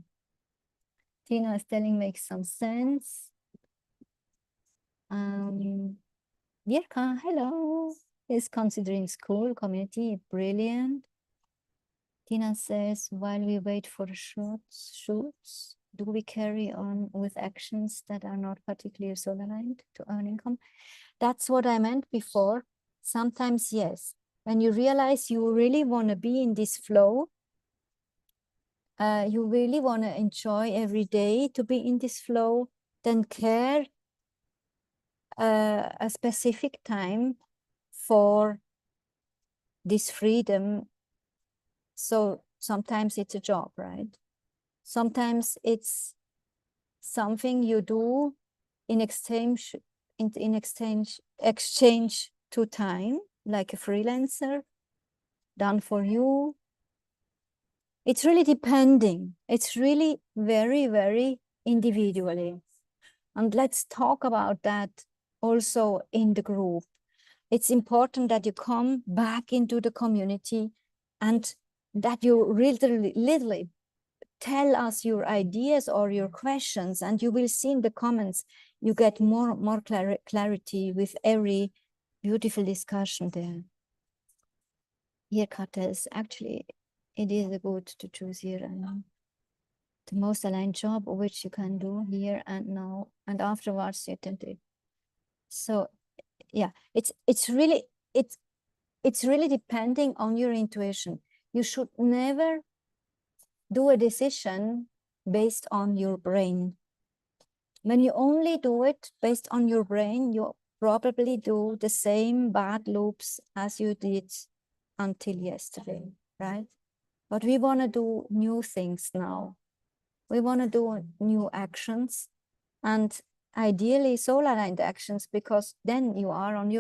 Speaker 1: Tina is telling makes some sense. Jirka, hello, is considering school community brilliant. Tina says, while we wait for the shoots, do we carry on with actions that are not particularly soul aligned to earn income? That's what I meant before. Sometimes, yes. When you realize you really want to be in this flow, you really want to enjoy every day to be in this flow, then care a specific time for this freedom. So sometimes it's a job, right? Sometimes it's something you do in exchange to time, like a freelancer, done for you. It's really depending. It's really very, very individually. And let's talk about that also in the group. It's important that you come back into the community and that you literally tell us your ideas or your questions, and you will see in the comments, you get more clarity with every beautiful discussion there. Here, Kata, is actually, it is good to choose here and the most aligned job which you can do here and now, and afterwards you can do. So yeah, it's really depending on your intuition. You should never do a decision based on your brain. When you only do it based on your brain, you probably do the same bad loops as you did until yesterday, right? But we want to do new things now. We want to do new actions, and ideally soul-aligned actions, because then you are on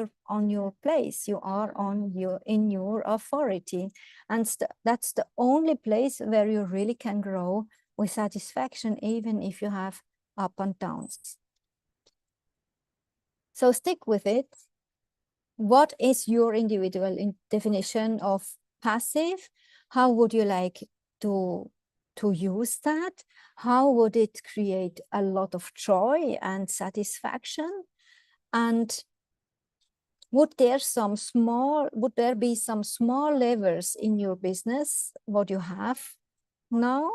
Speaker 1: your place, you are in your authority, and that's the only place where you really can grow with satisfaction, even if you have up and downs. So stick with it. What is your individual definition of passive? How would you like to use that? How would it create a lot of joy and satisfaction? And would there be some small levers in your business, what you have now,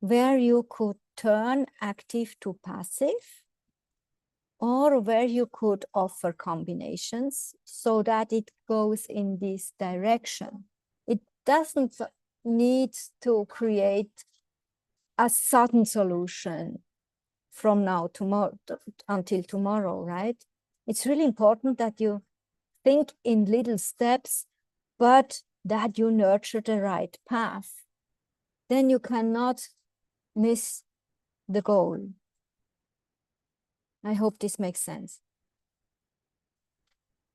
Speaker 1: where you could turn active to passive, or where you could offer combinations so that it goes in this direction? It doesn't need to create a sudden solution from now tomorrow until tomorrow, right? It's really important that you think in little steps, but that you nurture the right path. Then you cannot miss the goal. I hope this makes sense.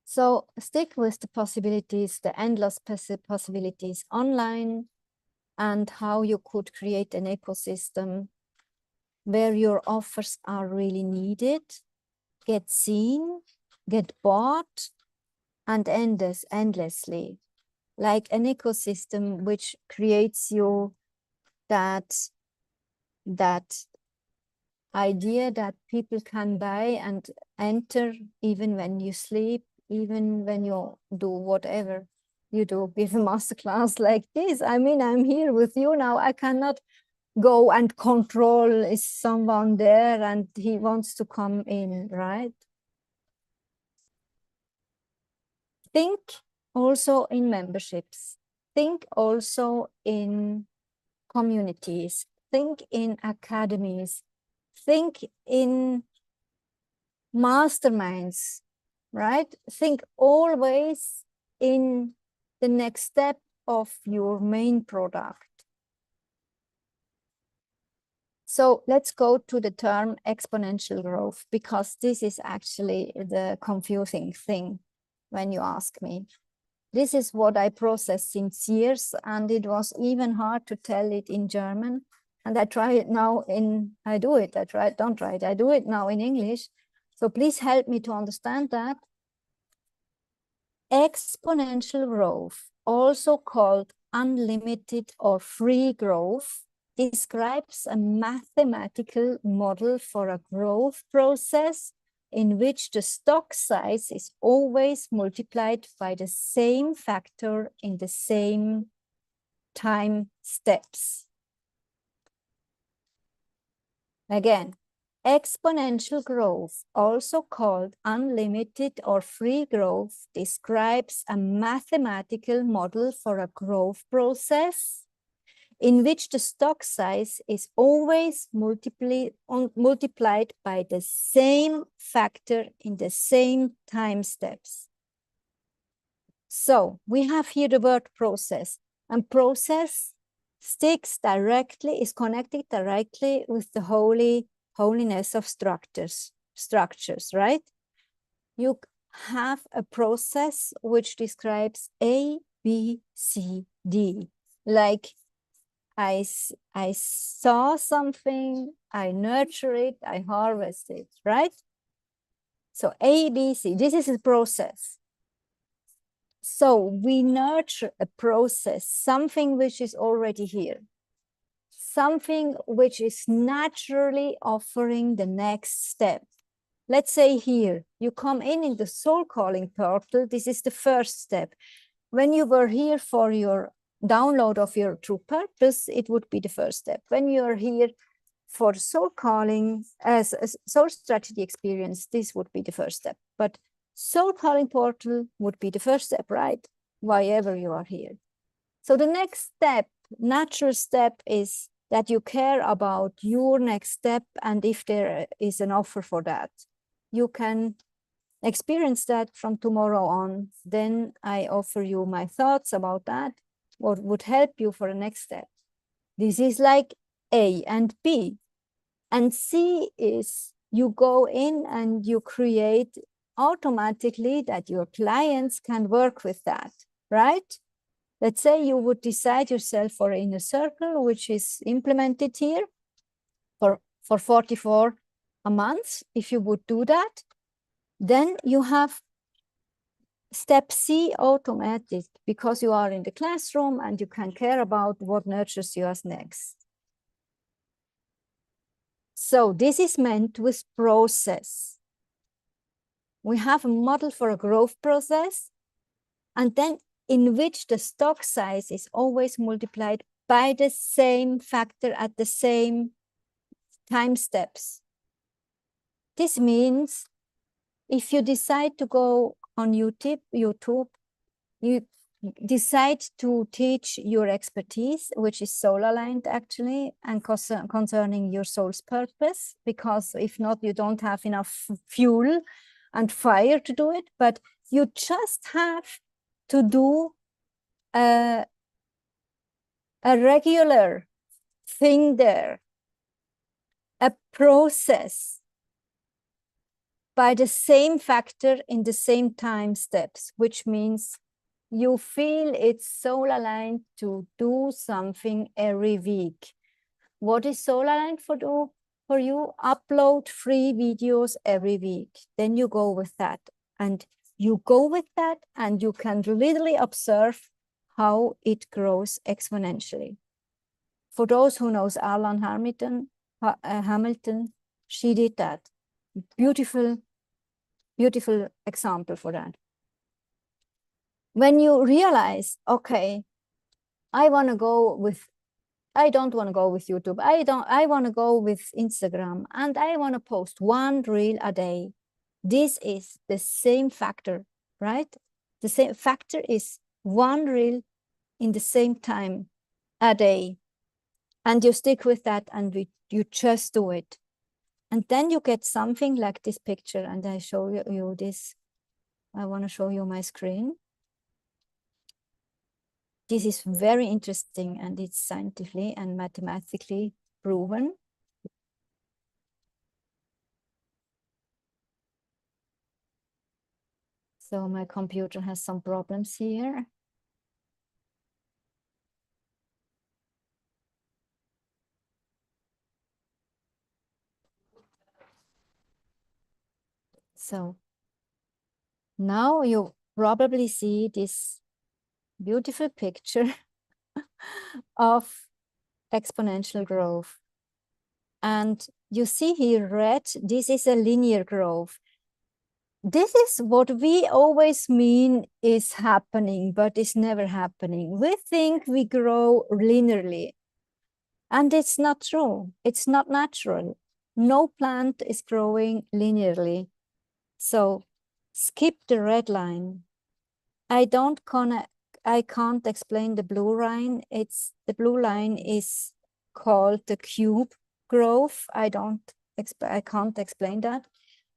Speaker 1: So stick with the possibilities, the endless possibilities online, and how you could create an ecosystem where your offers are really needed, get seen, get bought, and endlessly. Like an ecosystem which creates you that idea that people can buy and enter even when you sleep, even when you do whatever you do, give a masterclass like this. I mean, I'm here with you now. I cannot go and control, is someone there and he wants to come in, right? Think also in memberships. Think also in communities. Think in academies. Think in masterminds, right? Think always in the next step of your main product. So let's go to the term exponential growth, because this is actually the confusing thing when you ask me. This is what I processed since years, and it was even hard to tell it in German. And I try it now I do it now in English. So please help me to understand that. Exponential growth, also called unlimited or free growth, describes a mathematical model for a growth process in which the stock size is always multiplied by the same factor in the same time steps. Again, exponential growth, also called unlimited or free growth, describes a mathematical model for a growth process in which the stock size is always multiplied by the same factor in the same time steps. So we have here the word process, and process is connected directly with the holiness of structures, right? You have a process which describes A, B, C, D. Like I saw something, I nurture it, I harvest it, right? So A, B, C, this is a process. So we nurture a process, something which is already here, something which is naturally offering the next step. Let's say here, you come in the soul calling portal. This is the first step. When you were here for your download of your true purpose, it would be the first step. When you're here for soul calling as a soul strategy experience, this would be the first step. But soul calling portal would be the first step, right? Why ever you are here. So the next step, natural step, is that you care about your next step, and if there is an offer for that, you can experience that from tomorrow on. Then I offer you my thoughts about that, what would help you for the next step. This is like A and B. And C is you go in and you create automatically that your clients can work with that, right? Let's say you would decide yourself for an inner circle, which is implemented here for 44 a month. If you would do that, then you have step C automatic, because you are in the classroom and you can care about what nurtures you as next. So this is meant with process. We have a model for a growth process, and then in which the stock size is always multiplied by the same factor at the same time steps. This means if you decide to go on YouTube, you decide to teach your expertise, which is soul aligned actually, and concerning your soul's purpose, because if not, you don't have enough fuel and fire to do it, but you just have to do a regular thing there, a process by the same factor in the same time steps, which means you feel it's soul aligned to do something every week. What is soul aligned for you? Upload 3 videos every week. Then you go with that. And you go with that and you can literally observe how it grows exponentially. For those who knows Alan Hamilton, she did that. Beautiful, beautiful example for that. When you realize, okay, I don't want to go with YouTube. I want to go with Instagram, and I want to post 1 reel a day. This is the same factor, right? The same factor is 1 reel in the same time a day. And you stick with that and you just do it. And then you get something like this picture, and I show you this. I want to show you my screen. This is very interesting, and it's scientifically and mathematically proven. So my computer has some problems here. So now you probably see this beautiful picture of exponential growth. And you see here red, this is a linear growth. This is what we always mean is happening, but it's never happening. We think we grow linearly, and it's not true. It's not natural. No plant is growing linearly. So skip the red line. I can't explain the blue line. The blue line is called the cube growth. I can't explain that.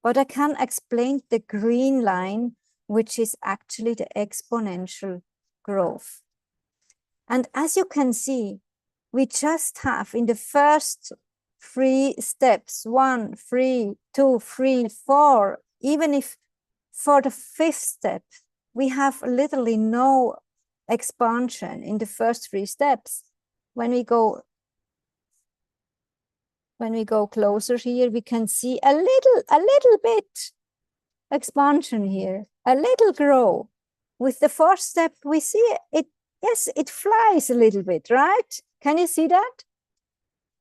Speaker 1: But I can explain the green line, which is actually the exponential growth. And as you can see, we just have in the first 3 steps, 1, 3, 2, 3, 4, even if for the 5th step, we have literally no expansion in the first 3 steps. When we go closer here, we can see a little bit expansion here, a little grow. With the 4th step, we see it, yes, it flies a little bit, right? Can you see that?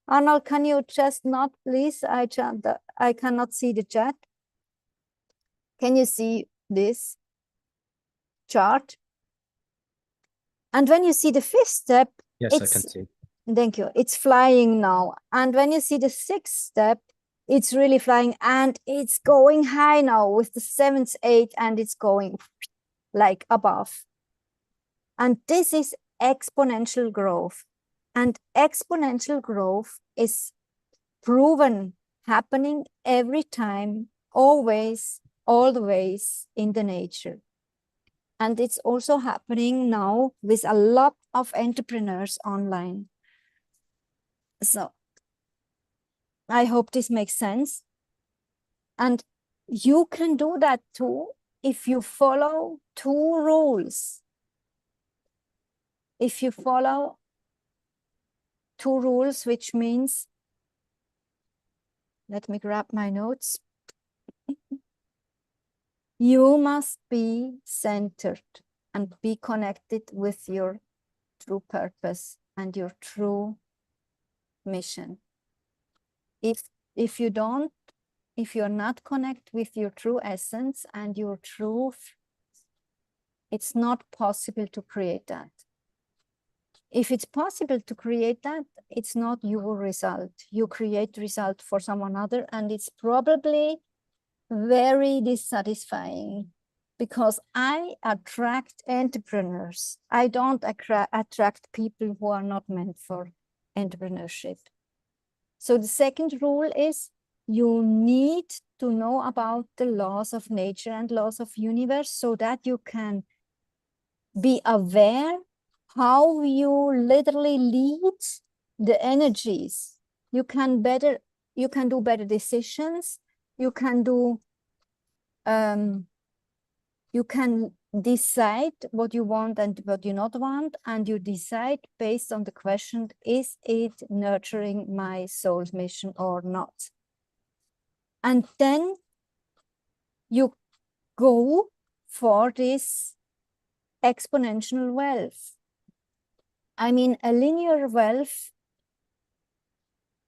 Speaker 1: Arnold, can you just not, please? I cannot see the chat. Can you see this chart? And when you see the 5th step,
Speaker 2: Yes, I can see.
Speaker 1: Thank you. It's flying now. And when you see the 6th step, it's really flying, and it's going high now with the 7th, 8th, and it's going like above. And this is exponential growth. And exponential growth is proven happening every time, always, always in the nature. And it's also happening now with a lot of entrepreneurs online. So I hope this makes sense. And you can do that too if you follow 2 rules. If you follow 2 rules, which means let me grab my notes. You must be centered and be connected with your true purpose and your true mission. If you're not connected with your true essence and your truth, it's not possible to create that. If it's possible to create that, it's not your result. You create result for someone other, and it's probably very dissatisfying because I attract entrepreneurs. I don't attract people who are not meant for entrepreneurship. So the second rule is you need to know about the laws of nature and laws of universe so that you can be aware how you literally lead the energies. You can do better decisions. You can decide what you want and what you not want, and you decide based on the question, is it nurturing my soul's mission or not? And then you go for this exponential wealth. I mean, a linear wealth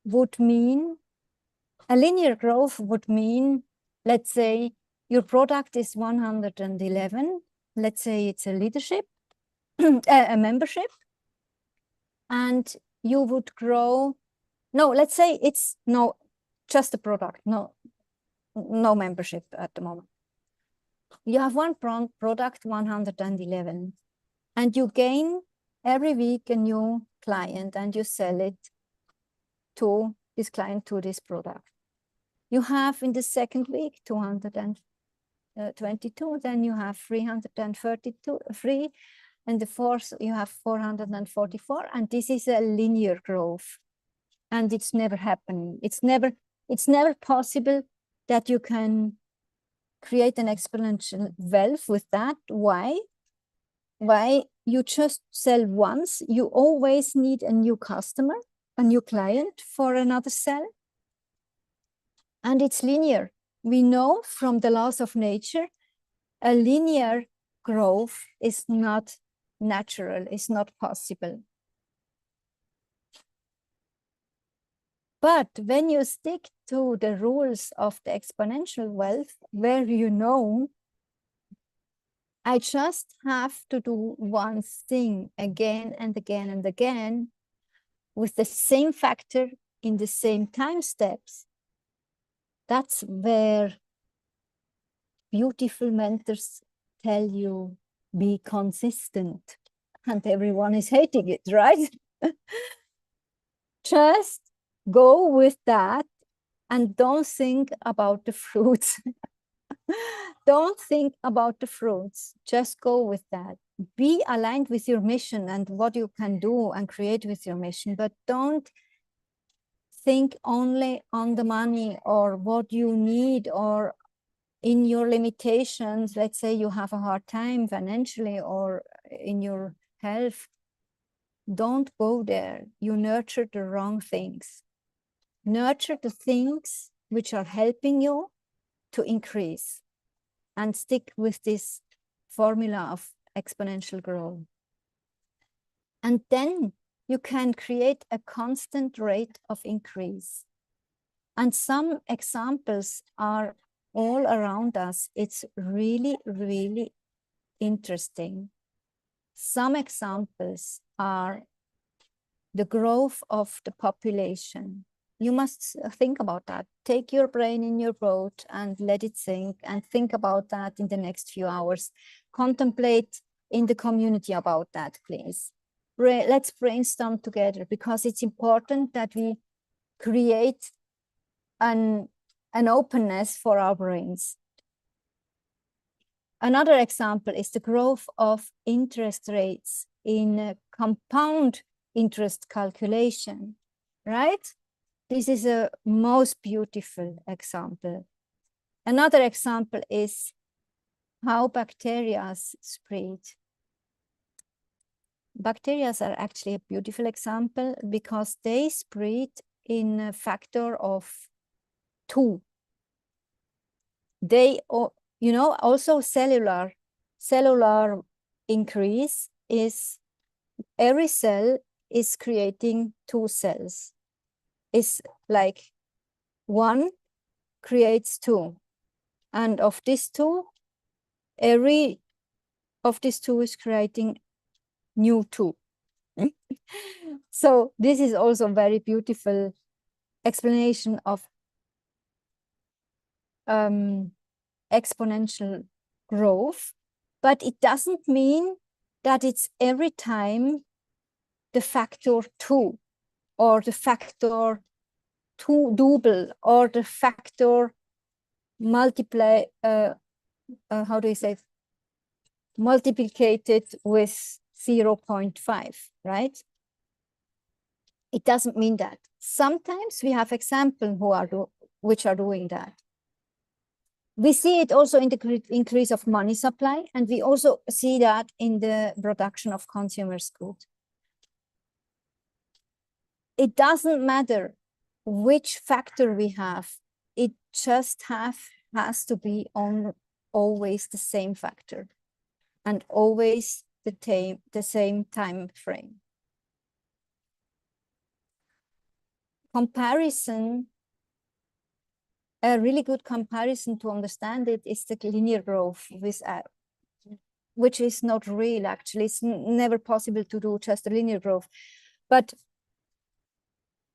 Speaker 1: would mean, a linear growth would mean, let's say your product is 111. Let's say it's a leadership, a membership, and you would grow. No, let's say it's just a product, no membership at the moment. You have one product, 111, and you gain every week a new client, and you sell it to this client, to this product. You have in the second week 222, then you have 333, and the fourth you have 444, and this is a linear growth, and it's never happening. It's never possible that you can create an exponential wealth with that. Why? You just sell once. You always need a new customer, a new client for another sell. And it's linear. We know from the laws of nature, a linear growth is not natural, it's not possible. But when you stick to the rules of the exponential wealth, where you know, I just have to do one thing again and again and again with the same factor in the same time steps, that's where beautiful mentors tell you, be consistent. And everyone is hating it, right? Just go with that and don't think about the fruits. Don't think about the fruits. Just go with that. Be aligned with your mission and what you can do and create with your mission, but don't think only on the money or what you need or in your limitations. Let's say you have a hard time financially or in your health. Don't go there. You nurture the wrong things. Nurture the things which are helping you to increase, and stick with this formula of exponential growth. And then you can create a constant rate of increase. And some examples are all around us. It's really, really interesting. Some examples are the growth of the population. You must think about that. Take your brain in your boat and let it sink and think about that in the next few hours. Contemplate in the community about that, please. Let's brainstorm together, because it's important that we create an openness for our brains. Another example is the growth of interest rates in compound interest calculation, right? This is a most beautiful example. Another example is how bacteria spread. Bacteria are actually a beautiful example because they spread in a factor of two. They, you know, also cellular increase is every cell is creating two cells. It's like one creates two. And of these two, every of these two is creating new two. So this is also a very beautiful explanation of exponential growth, but it doesn't mean that it's every time the factor 2 or the factor 2 double or the factor multiply, how do you say, multiplicated with 0.5, right? It doesn't mean that. Sometimes we have examples which are doing that. We see it also in the increase of money supply, and we also see that in the production of consumers' goods. It doesn't matter which factor we have, it just has to be on always the same factor and always the same time frame. Comparison, a really good comparison to understand it is the linear growth, which is not real actually. It's never possible to do just a linear growth. But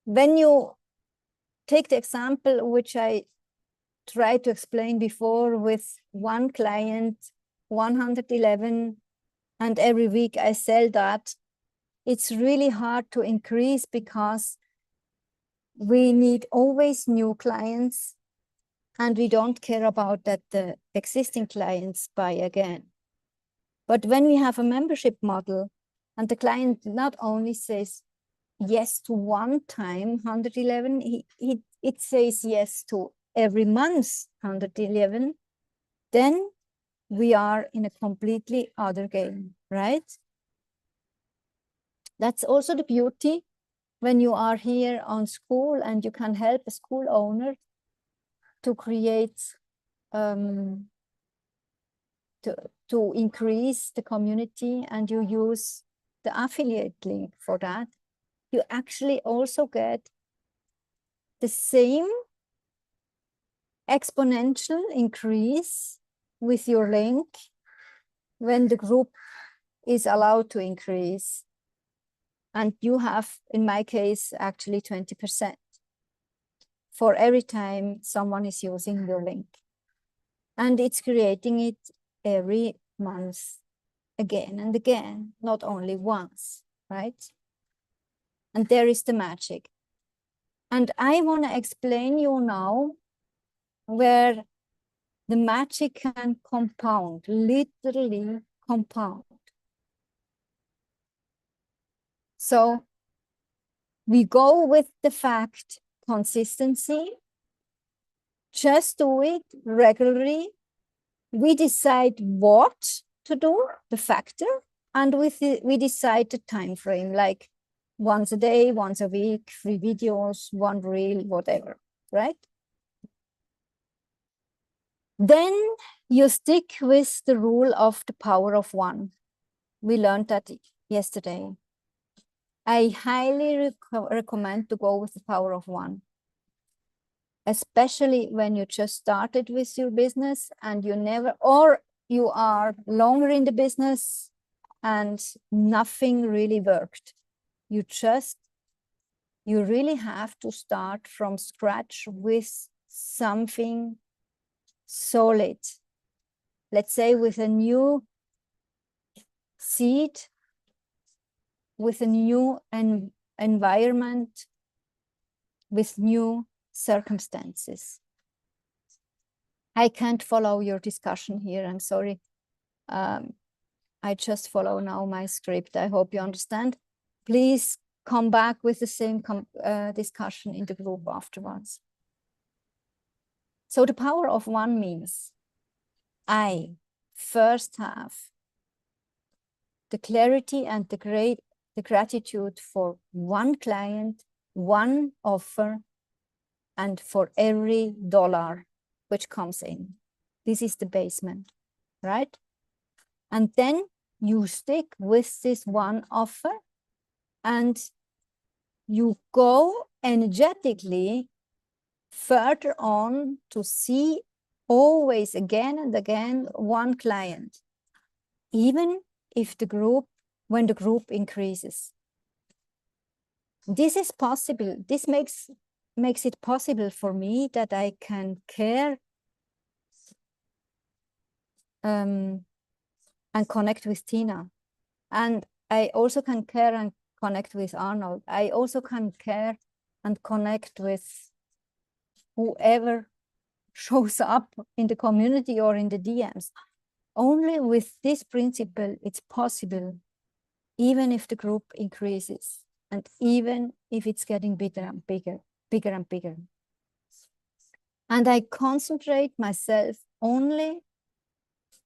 Speaker 1: when you take the example which I tried to explain before with one client, 111, and every week I sell that, it's really hard to increase because we need always new clients and we don't care about that the existing clients buy again. But when we have a membership model and the client not only says yes to one time 111, it says yes to every month 111, then we are in a completely other game, right? That's also the beauty when you are here on school and you can help a school owner to create, to increase the community, and you use the affiliate link for that. You actually also get the same exponential increase with your link when the group is allowed to increase. And you have, in my case, actually 20% for every time someone is using your link. And it's creating it every month again and again, not only once, right? And there is the magic. And I want to explain you now where the magic can compound, literally compound. So we go with the fact consistency, just do it regularly. We decide what to do, the factor, and we decide the time frame, like once a day, once a week, 3 videos, 1 reel, whatever, right? Then you stick with the rule of the power of 1. We learned that yesterday. I highly recommend to go with the power of 1. Especially when you just started with your business and you never, or you are longer in the business and nothing really worked. You really have to start from scratch with something solid. Let's say with a new seed, with a new environment, with new circumstances. I can't follow your discussion here, I'm sorry. I just follow now my script. I hope you understand. Please come back with the same discussion in the group afterwards. So the power of 1 means I first have the clarity and the gratitude for 1 client, 1 offer, and for every dollar which comes in. This is the basement, right? And then you stick with this one offer and you go energetically further on to see always again and again one client, even if the group, when the group increases. This is possible. This makes it possible for me that I can care and connect with Tina. And I also can care and connect with Arnold. I also can care and connect with whoever shows up in the community or in the DMs. Only with this principle, it's possible, even if the group increases and even if it's getting bigger and bigger, bigger and bigger. And I concentrate myself only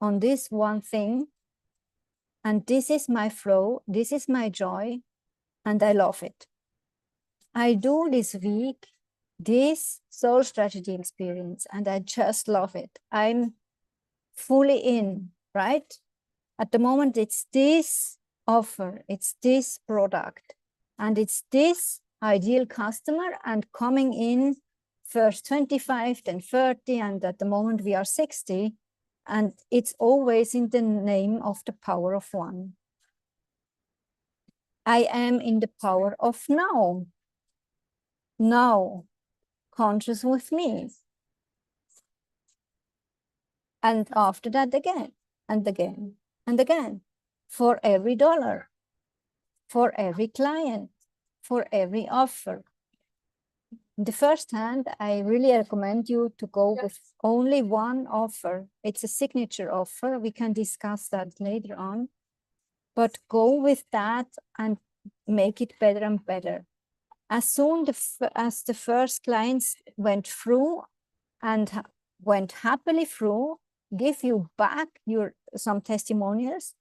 Speaker 1: on this one thing. And this is my flow, this is my joy, and I love it. I do this week, this soul strategy experience, and I just love it. I'm fully in, right? At the moment, it's this offer, it's this product, and it's this ideal customer, and coming in first 25, then 30, and at the moment we are 60, and it's always in the name of the power of one. I am in the power of now. Now, conscious with me. And after that again, and again, and again, for every dollar, for every client, for every offer. In the first hand, I really recommend you to go with only one offer. It's a signature offer. We can discuss that later on. But go with that and make it better and better. As soon as the first clients went through and went happily through, give you back some testimonials,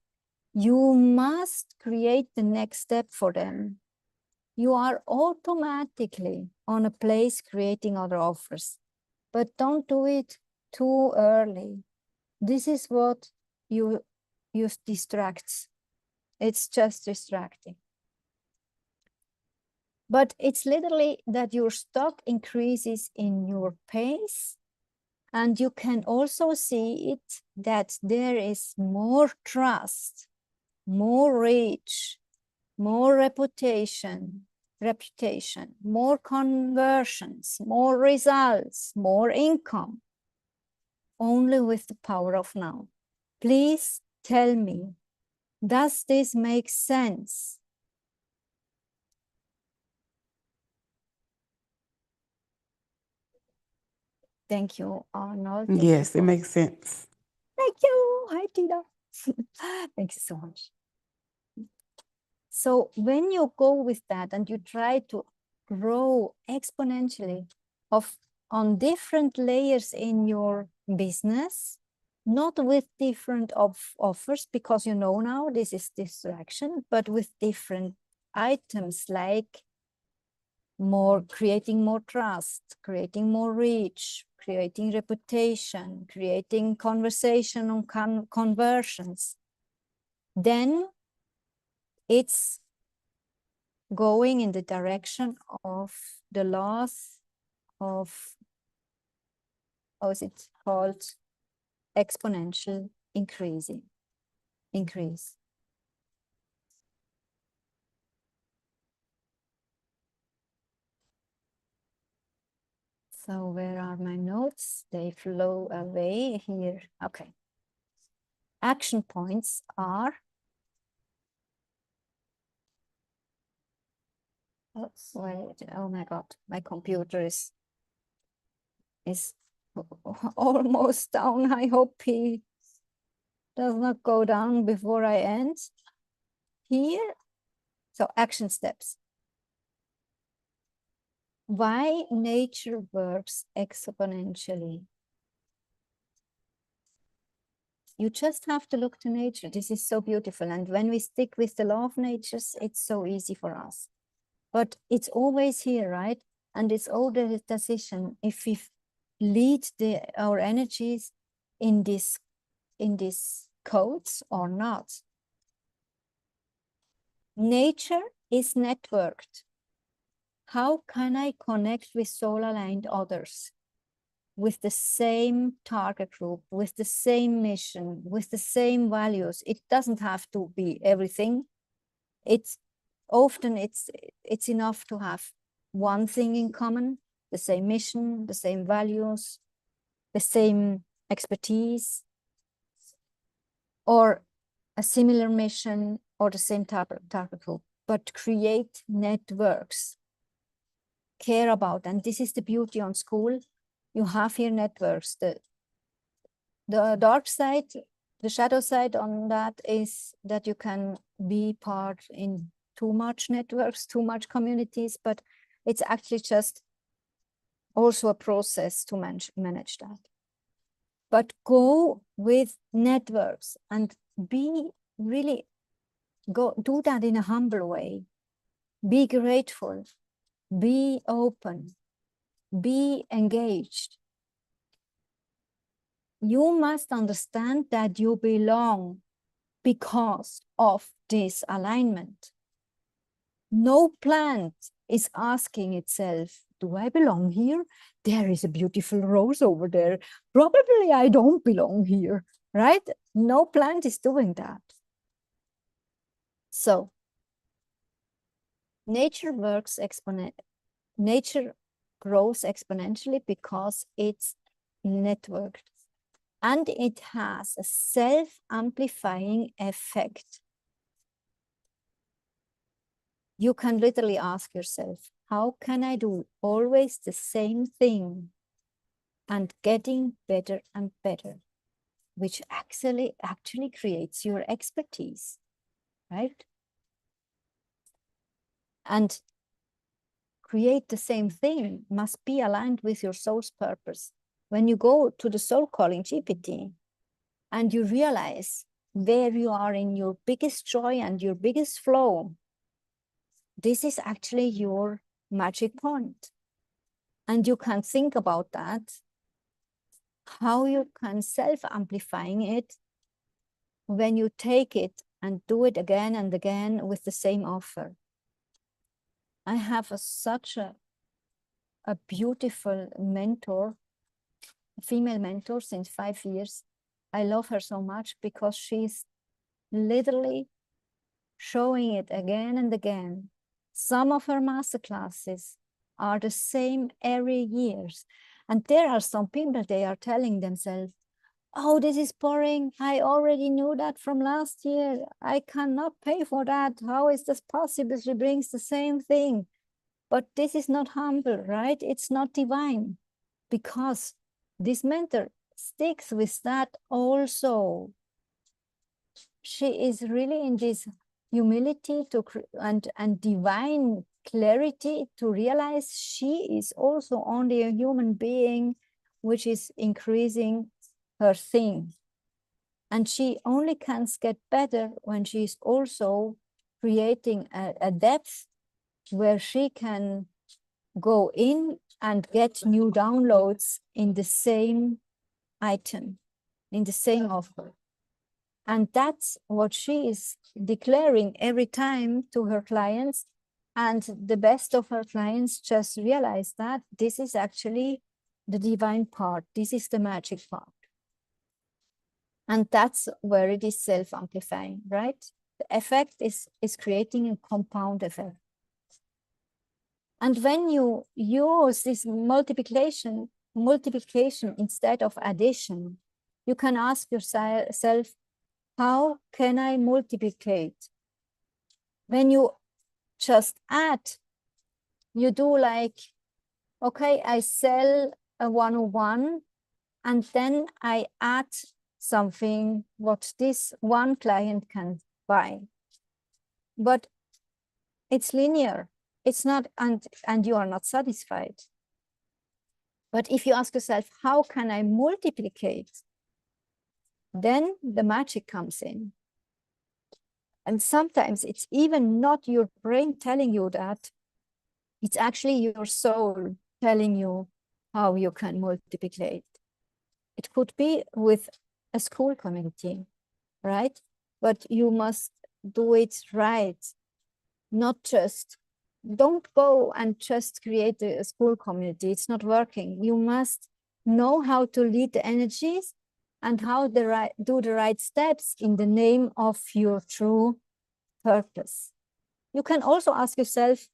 Speaker 1: you must create the next step for them. You are automatically on a place creating other offers, but don't do it too early. This is what you distracts. It's just distracting. But it's literally that your stock increases in your pace, and you can also see it that there is more trust, more reach, more reputation, more conversions, more results, more income, only with the power of now. Please tell me, does this make sense? Thank you, Arnold.
Speaker 4: Yes, it makes sense.
Speaker 1: Thank you. Hi, Tina. Thank you so much. So when you go with that and you try to grow exponentially on different layers in your business, not with different offers, because you know now this is distraction, but with different items like creating more trust, creating more reach, creating reputation, creating conversation on conversions, then it's going in the direction of the laws of, how is it called? Exponential increase. So where are my notes? They flow away here. Okay. Action points are, oh my God, my computer is almost down. I hope he does not go down before I end here. So action steps. Why nature works exponentially. You just have to look to nature. This is so beautiful. And when we stick with the law of nature, it's so easy for us. But it's always here, right? And it's all the decision if we lead our energies in this codes or not. Nature is networked. How can I connect with soul-aligned others with the same target group, with the same mission, with the same values? It doesn't have to be everything. It's often it's enough to have one thing in common, the same mission, the same values, the same expertise, or a similar mission or the same target group, but create networks, care about. And this is the beauty on school. You have here networks. The dark side, the shadow side on that is that you can be part in too much networks, too much communities, but it's actually just also a process to manage that. But go with networks and be really, do that in a humble way. Be grateful, be open, be engaged. You must understand that you belong because of this alignment. No plant is asking itself, do I belong here? There is a beautiful rose over there. Probably I don't belong here, right? No plant is doing that. So nature grows exponentially because it's networked and it has a self-amplifying effect. You can literally ask yourself, how can I do always the same thing and getting better and better, which actually creates your expertise, right? And create the same thing must be aligned with your soul's purpose. When you go to the soul calling GPT and you realize where you are in your biggest joy and your biggest flow, this is actually your magic point. And you can think about that, how you can self-amplifying it when you take it and do it again and again with the same offer. I have such a beautiful mentor, a female mentor since 5 years. I love her so much because she's literally showing it again and again. Some of her masterclasses are the same every year. And there are some people, they are telling themselves, oh, this is boring. I already knew that from last year. I cannot pay for that. How is this possible? She brings the same thing. But this is not humble, right? It's not divine, because this mentor sticks with that also. She is really in this humility and divine clarity to realize she is also only a human being, which is increasing her thing. And she only can get better when she's also creating a depth where she can go in and get new downloads in the same item, in the same offer. And that's what she is declaring every time to her clients. And the best of her clients just realize that this is actually the divine part. This is the magic part. And that's where it is self-amplifying, right? The effect is creating a compound effect. And when you use this multiplication instead of addition, you can ask yourself, how can I multiplicate? When you just add, you do like, okay, I sell a 101 and then I add something what this one client can buy. But it's linear. It's not, and you are not satisfied. But if you ask yourself, how can I multiplicate? Then the magic comes in. And sometimes it's even not your brain telling you that. It's actually your soul telling you how you can multiply. It could be with a school community, right? But you must do it right. Not just, don't go and just create a school community. It's not working. You must know how to lead the energies and how to do the right steps in the name of your true purpose. You can also ask yourself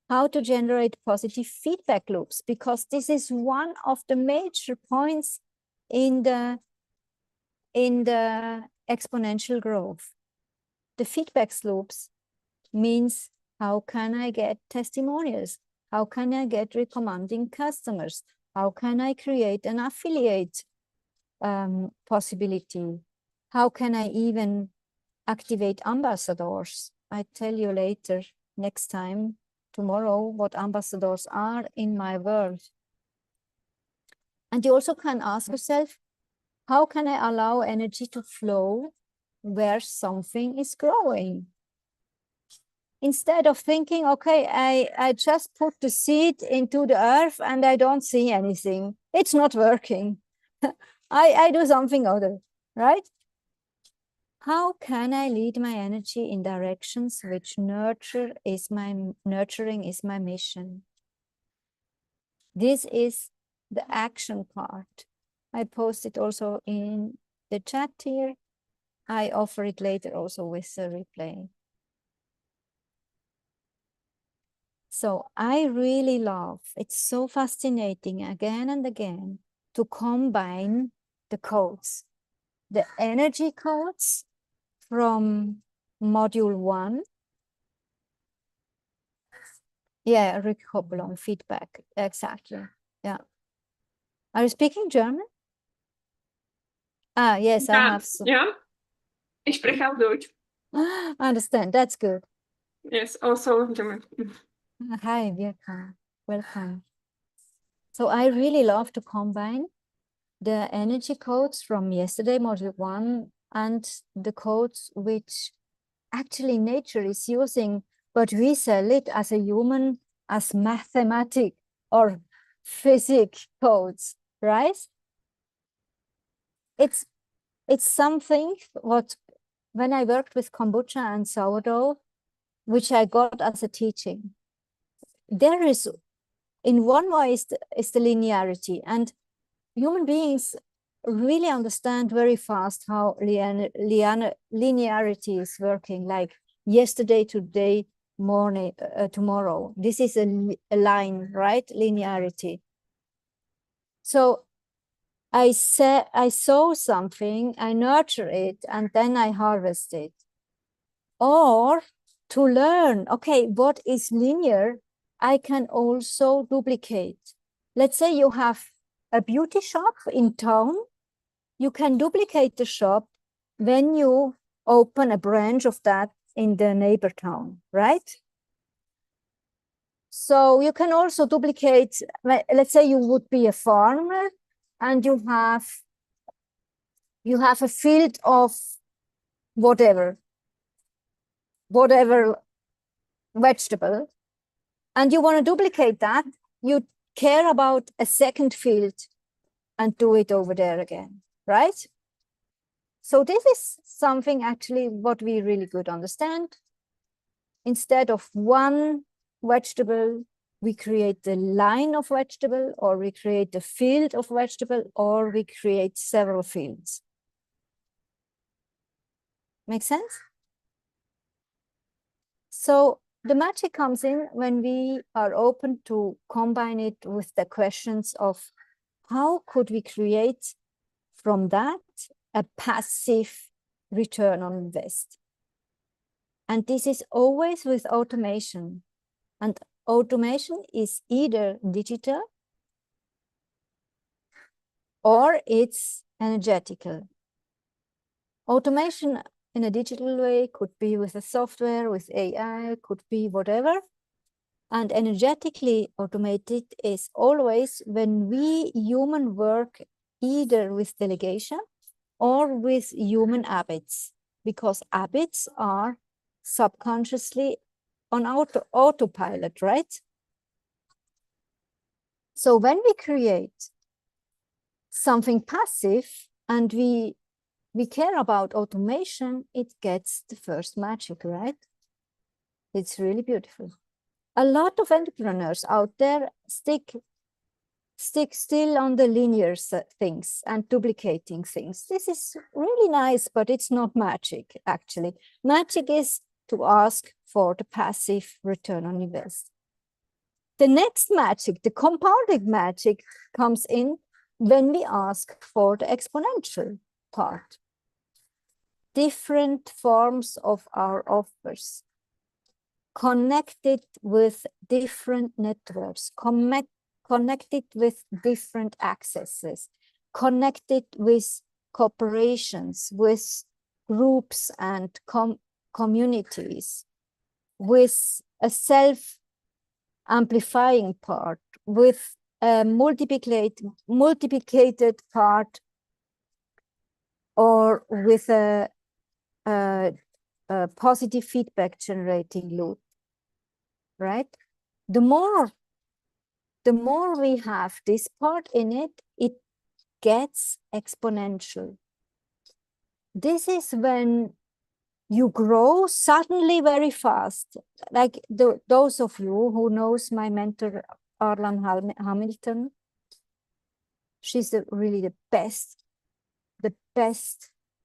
Speaker 1: how to generate positive feedback loops, because this is one of the major points in the exponential growth. The feedback loops means, how can I get testimonials? How can I get recommending customers? How can I create an affiliate possibility? How can I even activate ambassadors? I tell you later, next time, tomorrow, what ambassadors are in my world. And you also can ask yourself, how can I allow energy to flow where something is growing? Instead of thinking, okay, I just put the seed into the earth and I don't see anything. It's not working. I do something other, right? How can I lead my energy in directions which nurturing is my mission? This is the action part. I post it also in the chat here. I offer it later also with the replay. So I really love, it's so fascinating again and again to combine the codes, the energy codes from module 1. Yeah, Rückkopplung, feedback, exactly. Yeah. Are you speaking German? Ah, yes, I have some.
Speaker 3: Yeah, ich spreche auch Deutsch.
Speaker 1: I understand, that's good.
Speaker 3: Yes, also German.
Speaker 1: Hi, welcome. So I really love to combine the energy codes from yesterday, module 1, and the codes which actually nature is using, but we sell it as a human, as mathematic or physics codes, right? It's something what, when I worked with kombucha and sourdough, which I got as a teaching, there is, in one way is the linearity, and human beings really understand very fast how linearity is working, like yesterday, today, morning, tomorrow. This is a line, right? Linearity. So I sow something, I nurture it, and then I harvest it. Or to learn, okay, what is linear, I can also duplicate. Let's say you have a beauty shop in town. You can duplicate the shop when you open a branch of that in the neighbor town, right? So you can also duplicate, let's say you would be a farmer and you have a field of whatever vegetable, and you want to duplicate that. You care about a second field and do it over there again, right? So this is something actually what we really good understand. Instead of one vegetable, we create the line of vegetable, or we create the field of vegetable, or we create several fields. Make sense? So the magic comes in when we are open to combine it with the questions of how could we create from that a passive return on invest. And this is always with automation. And automation is either digital or it's energetical. Automation in a digital way could be with a software, with AI, could be whatever. And energetically automated is always when we human work either with delegation or with human habits, because habits are subconsciously on autopilot, right? So when we create something passive and we care about automation, it gets the first magic, right? It's really beautiful. A lot of entrepreneurs out there stick still on the linear things and duplicating things. This is really nice, but it's not magic, actually. Magic is to ask for the passive return on investment. The next magic, the compounding magic, comes in when we ask for the exponential part. Different forms of our offers, connected with different networks, connected with different accesses, connected with corporations, with groups and communities, with a self-amplifying part, with a multiplicated part, or with a positive feedback generating loop, right? The more we have this part in it, it gets exponential. This is when you grow suddenly very fast. Like those of you who knows my mentor, Arlan Hamilton, she's really the best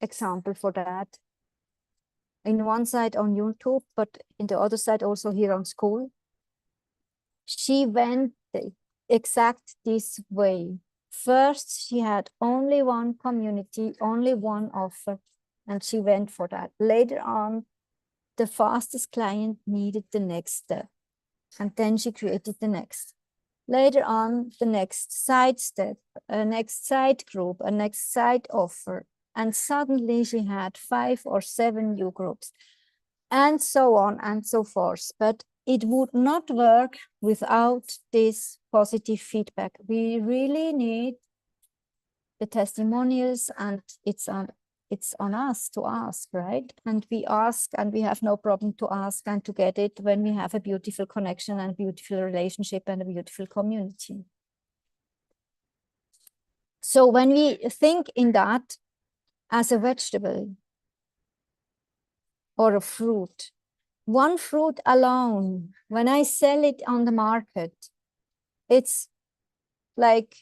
Speaker 1: example for that. In one side on YouTube, but in the other side also here on school. She went the exact this way. First, she had only one community, only one offer, and she went for that. Later on, the fastest client needed the next step, and then she created the next. Later on, the next side step, a next side group, a next side offer, and suddenly she had 5 or 7 new groups, and so on and so forth. But it would not work without this positive feedback. We really need the testimonials, and it's on us to ask, right? And we ask, and we have no problem to ask and to get it when we have a beautiful connection and beautiful relationship and a beautiful community. So when we think in that as a vegetable or a fruit, one fruit alone, when I sell it on the market, it's like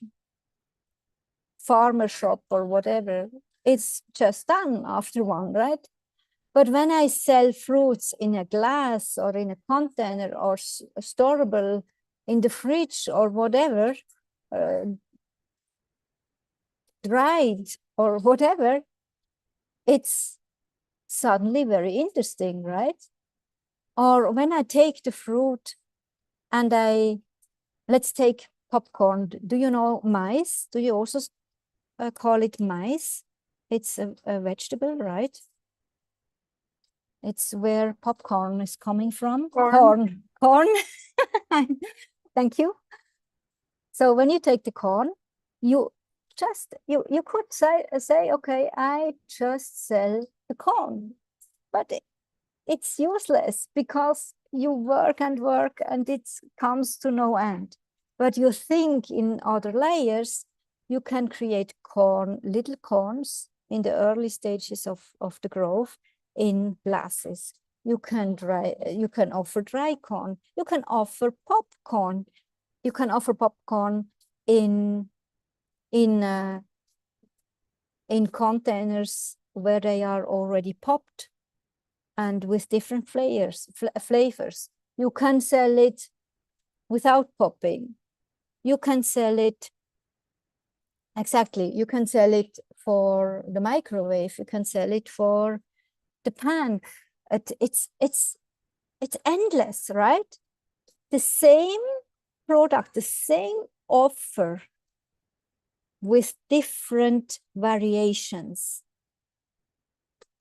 Speaker 1: farmer shop or whatever. It's just done after one, right? But when I sell fruits in a glass or in a container or storable in the fridge or whatever, dried or whatever, it's suddenly very interesting, right? Or when I take the fruit and let's take popcorn. Do you know maize? Do you also call it maize? It's a vegetable, right? It's where popcorn is coming from. Corn. Thank you. So when you take the corn, you could say, okay, I just sell the corn, but it's useless because you work and it comes to no end. But you think in other layers, you can create little corns in the early stages of the growth in glasses. You can offer dry corn. You can offer popcorn. You can offer popcorn in containers where they are already popped and with different flavors. You can sell it without popping. You can sell it, exactly, you can sell it for the microwave. You can sell it for the pan. It's endless, right? The same product, the same offer with different variations.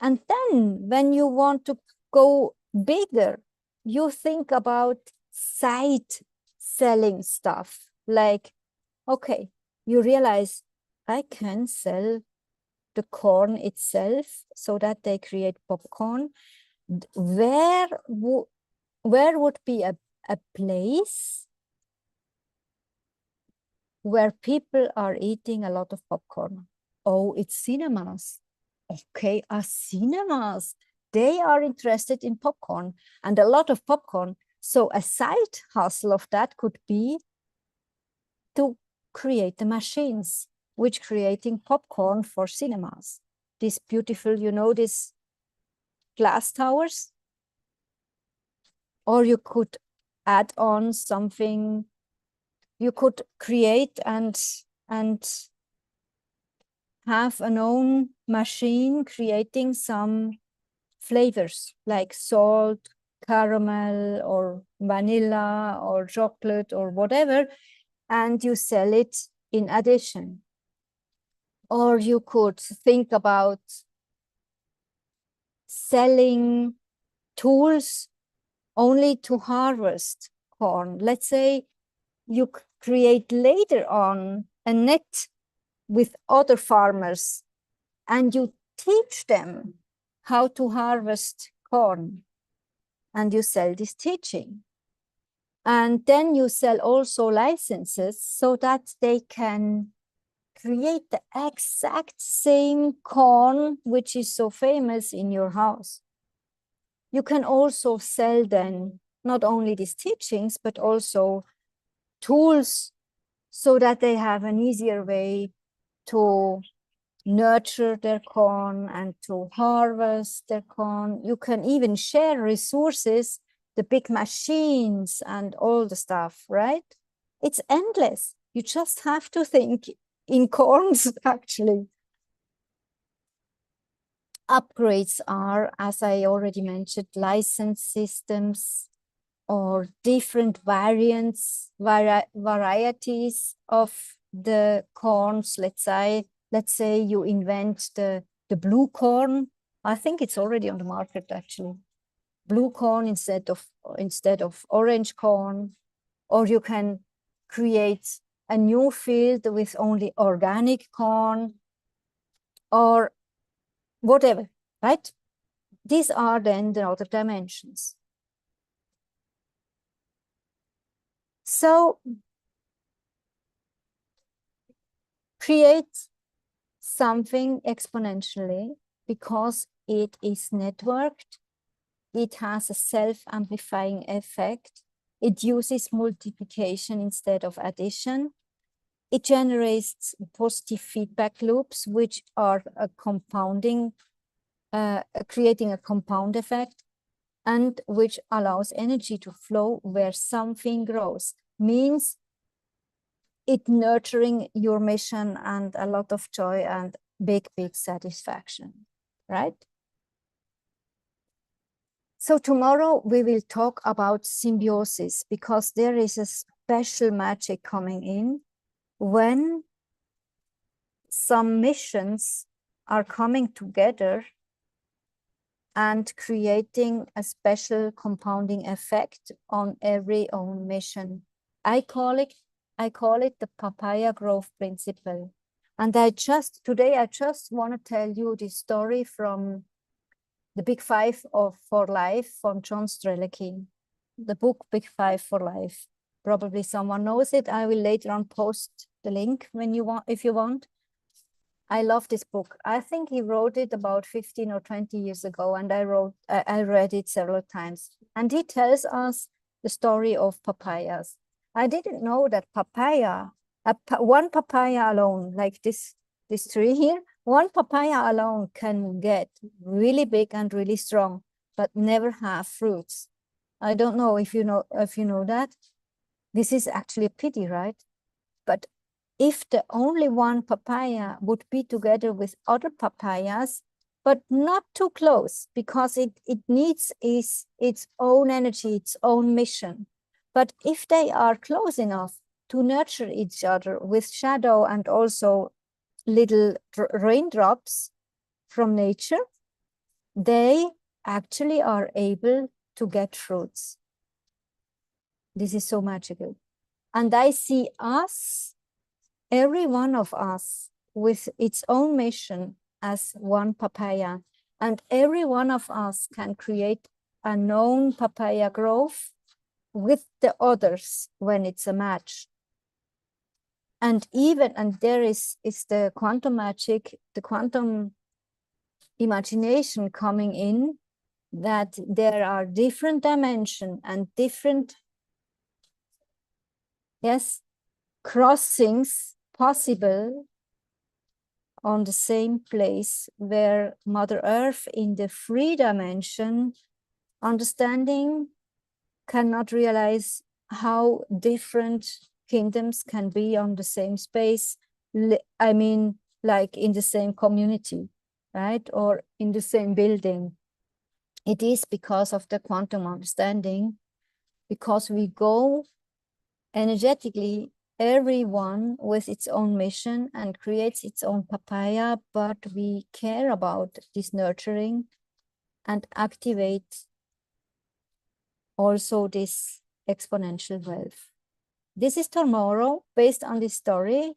Speaker 1: And then when you want to go bigger, you think about side selling stuff. Like, okay, you realize I can sell the corn itself so that they create popcorn. Where would be a place where people are eating a lot of popcorn. Oh, it's cinemas. Okay, cinemas. They are interested in popcorn and a lot of popcorn. So a side hustle of that could be to create the machines which creating popcorn for cinemas. This beautiful, you know, these glass towers. Or you could add on something. You could create and have an own machine creating some flavors like salt, caramel, or vanilla, or chocolate, or whatever, and you sell it in addition. Or you could think about selling tools only to harvest corn. Let's say you create later on a net with other farmers and you teach them how to harvest corn and you sell this teaching. And then you sell also licenses so that they can create the exact same corn which is so famous in your house. You can also sell then not only these teachings, but also tools so that they have an easier way to nurture their corn and to harvest their corn. You can even share resources, the big machines and all the stuff, right? It's endless. You just have to think in corns, actually. Upgrades are, as I already mentioned, license systems or different variants, varieties of the corns. Let's say you invent the blue corn. I think it's already on the market actually. Blue corn instead of orange corn, or you can create a new field with only organic corn, or whatever, right? These are then the other dimensions. So create something exponentially because it is networked. It has a self-amplifying effect. It uses multiplication instead of addition. It generates positive feedback loops, which are a compounding, creating a compound effect, and which allows energy to flow where something grows. Means it nurturing your mission and a lot of joy and big satisfaction, right? So tomorrow we will talk about symbiosis because there is a special magic coming in when some missions are coming together and creating a special compounding effect on every own mission. I call it the papaya growth principle. And today I just want to tell you the story from the Big Five for Life from John Strelicky, the book Big Five for Life. Probably someone knows it. I will later on post the link if you want. I love this book. I think he wrote it about 15 or 20 years ago, and I read it several times. And he tells us the story of papayas. I didn't know that one papaya alone, like this tree here, one papaya alone can get really big and really strong, but never have fruits. I don't know if you know that. This is actually a pity, right? But if the only one papaya would be together with other papayas, but not too close, because it needs its own energy, its own mission. But if they are close enough to nurture each other with shadow and also little raindrops from nature, they actually are able to get fruits. This is so magical. And I see us, every one of us, with its own mission as one papaya. And every one of us can create a known papaya growth with the others when it's a match. And there is the quantum magic, the quantum imagination coming in, that there are different dimensions and different, yes, crossings possible on the same place, where Mother Earth in the 3 dimension understanding cannot realize how different kingdoms can be on the same space. I mean, like in the same community, right? Or in the same building. It is because of the quantum understanding, because we go energetically, everyone with its own mission and creates its own papaya, but we care about this nurturing and activate also this exponential wealth. This is tomorrow based on this story.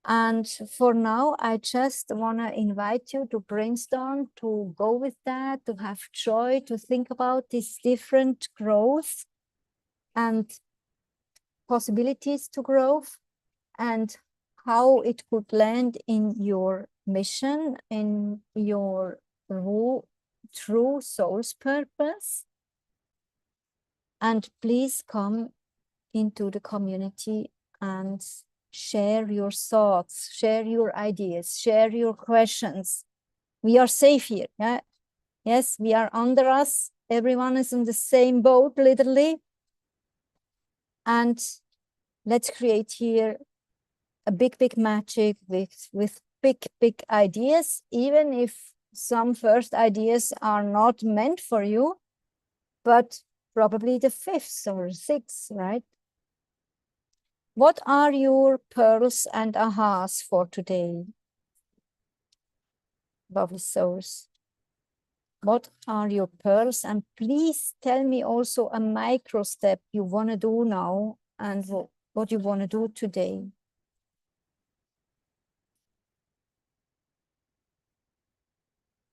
Speaker 1: And for now, I just want to invite you to brainstorm, to go with that, to have joy, to think about this different growth and possibilities to growth, and how it could land in your mission, in your true soul's purpose. And please come into the community and share your thoughts, share your ideas, share your questions. We are safe here. Yeah? Yes, we are under us. Everyone is in the same boat, literally. And let's create here a big, big magic with big, big ideas, even if some first ideas are not meant for you, but probably the 5th or 6th, right? What are your pearls and ahas for today, lovely souls? What are your pearls? And please tell me also a micro step you want to do now and what you want to do today.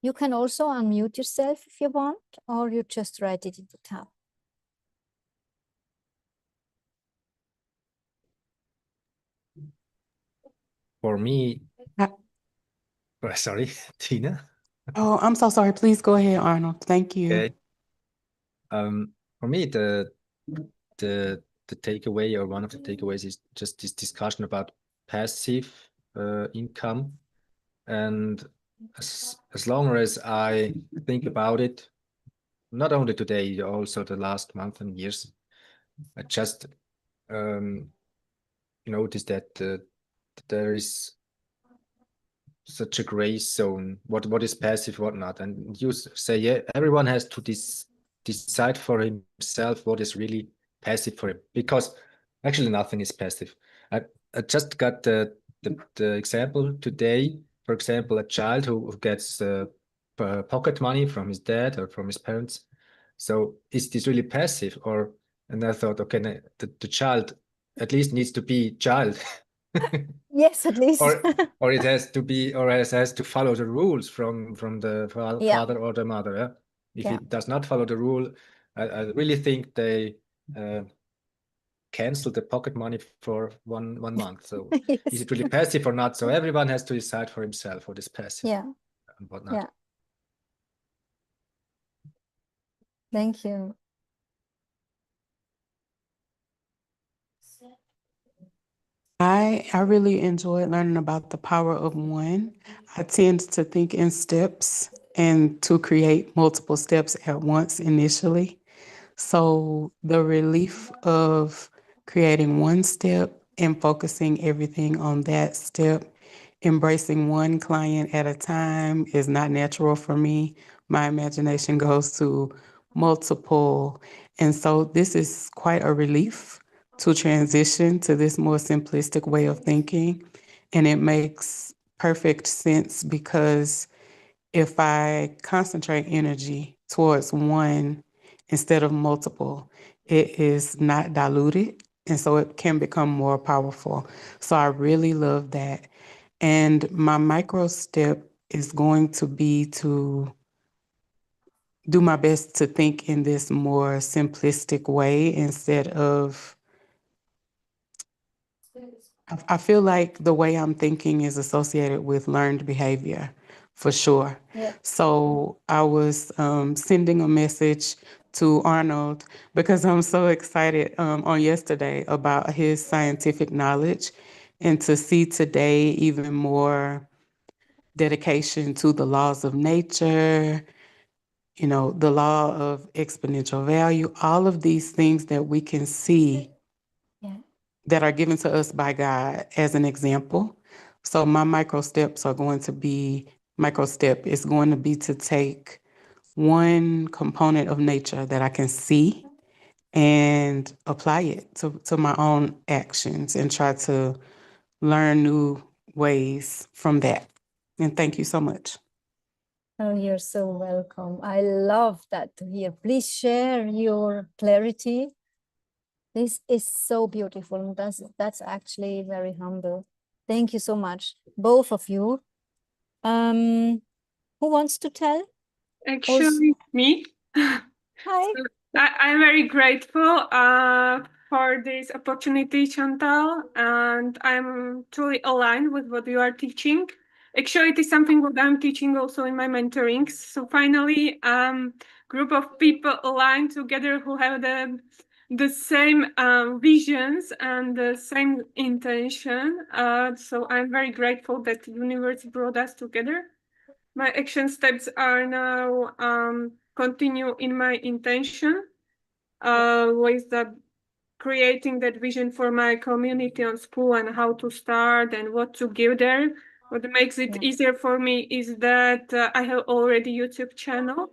Speaker 1: You can also unmute yourself if you want, or you just write it in the tab.
Speaker 2: For me,
Speaker 4: Uh,
Speaker 2: sorry, Tina.
Speaker 4: Oh, I'm so sorry. Please go ahead, Arnold. Thank you.
Speaker 2: Okay. For me, the takeaway, or one of the takeaways, is just this discussion about passive income. And as long as I think about it, not only today, also the last month and years, I just noticed that there is such a gray zone. What is passive, what not? And you say, yeah, everyone has to decide for himself what is really passive for him, because actually nothing is passive. I just got the example today. For example, a child who gets pocket money from his dad or from his parents. So is this really passive? Or, and I thought, okay, the child at least needs to be child.
Speaker 1: Yes, at least.
Speaker 2: or it has to be, or it has to follow the rules from the
Speaker 1: Yeah.
Speaker 2: father or the mother. Yeah? If
Speaker 1: Yeah.
Speaker 2: it does not follow the rule, I really think they cancel the pocket money for one month. So
Speaker 1: Yes.
Speaker 2: is it really passive or not? So everyone has to decide for himself what is passive
Speaker 1: Yeah.
Speaker 2: and what not.
Speaker 1: Yeah. Thank you.
Speaker 4: I really enjoyed learning about the power of one. I tend to think in steps and to create multiple steps at once initially. So the relief of creating one step and focusing everything on that step, embracing one client at a time, is not natural for me. My imagination goes to multiple. And so this is quite a relief to transition to this more simplistic way of thinking. And it makes perfect sense, because if I concentrate energy towards one instead of multiple, it is not diluted. And so it can become more powerful. So I really love that. And my micro step is going to be to do my best to think in this more simplistic way instead of, I feel like the way I'm thinking is associated with learned behavior, for sure.
Speaker 1: Yeah.
Speaker 4: So I was sending a message to Arnold because I'm so excited on yesterday about his scientific knowledge, and to see today even more dedication to the laws of nature, you know, the law of exponential value, all of these things that we can see
Speaker 1: Yeah.
Speaker 4: that are given to us by God as an example. So my micro step is going to be to take one component of nature that I can see and apply it to my own actions and try to learn new ways from that. And thank you so much.
Speaker 1: Oh, you're so welcome. I love that to hear. Please share your clarity. This is so beautiful. That's actually very humble. Thank you so much, both of you. Who wants to tell?
Speaker 3: Actually, me.
Speaker 1: Hi.
Speaker 3: So I'm very grateful for this opportunity, Chantal, and I'm truly aligned with what you are teaching. Actually, it is something what I'm teaching also in my mentorings. So finally, group of people aligned together who have the same visions and the same intention. So I'm very grateful that the universe brought us together. My action steps are now continue in my intention with the creating that vision for my community on school and how to start and what to give there. What makes it easier for me is that I have already YouTube channel.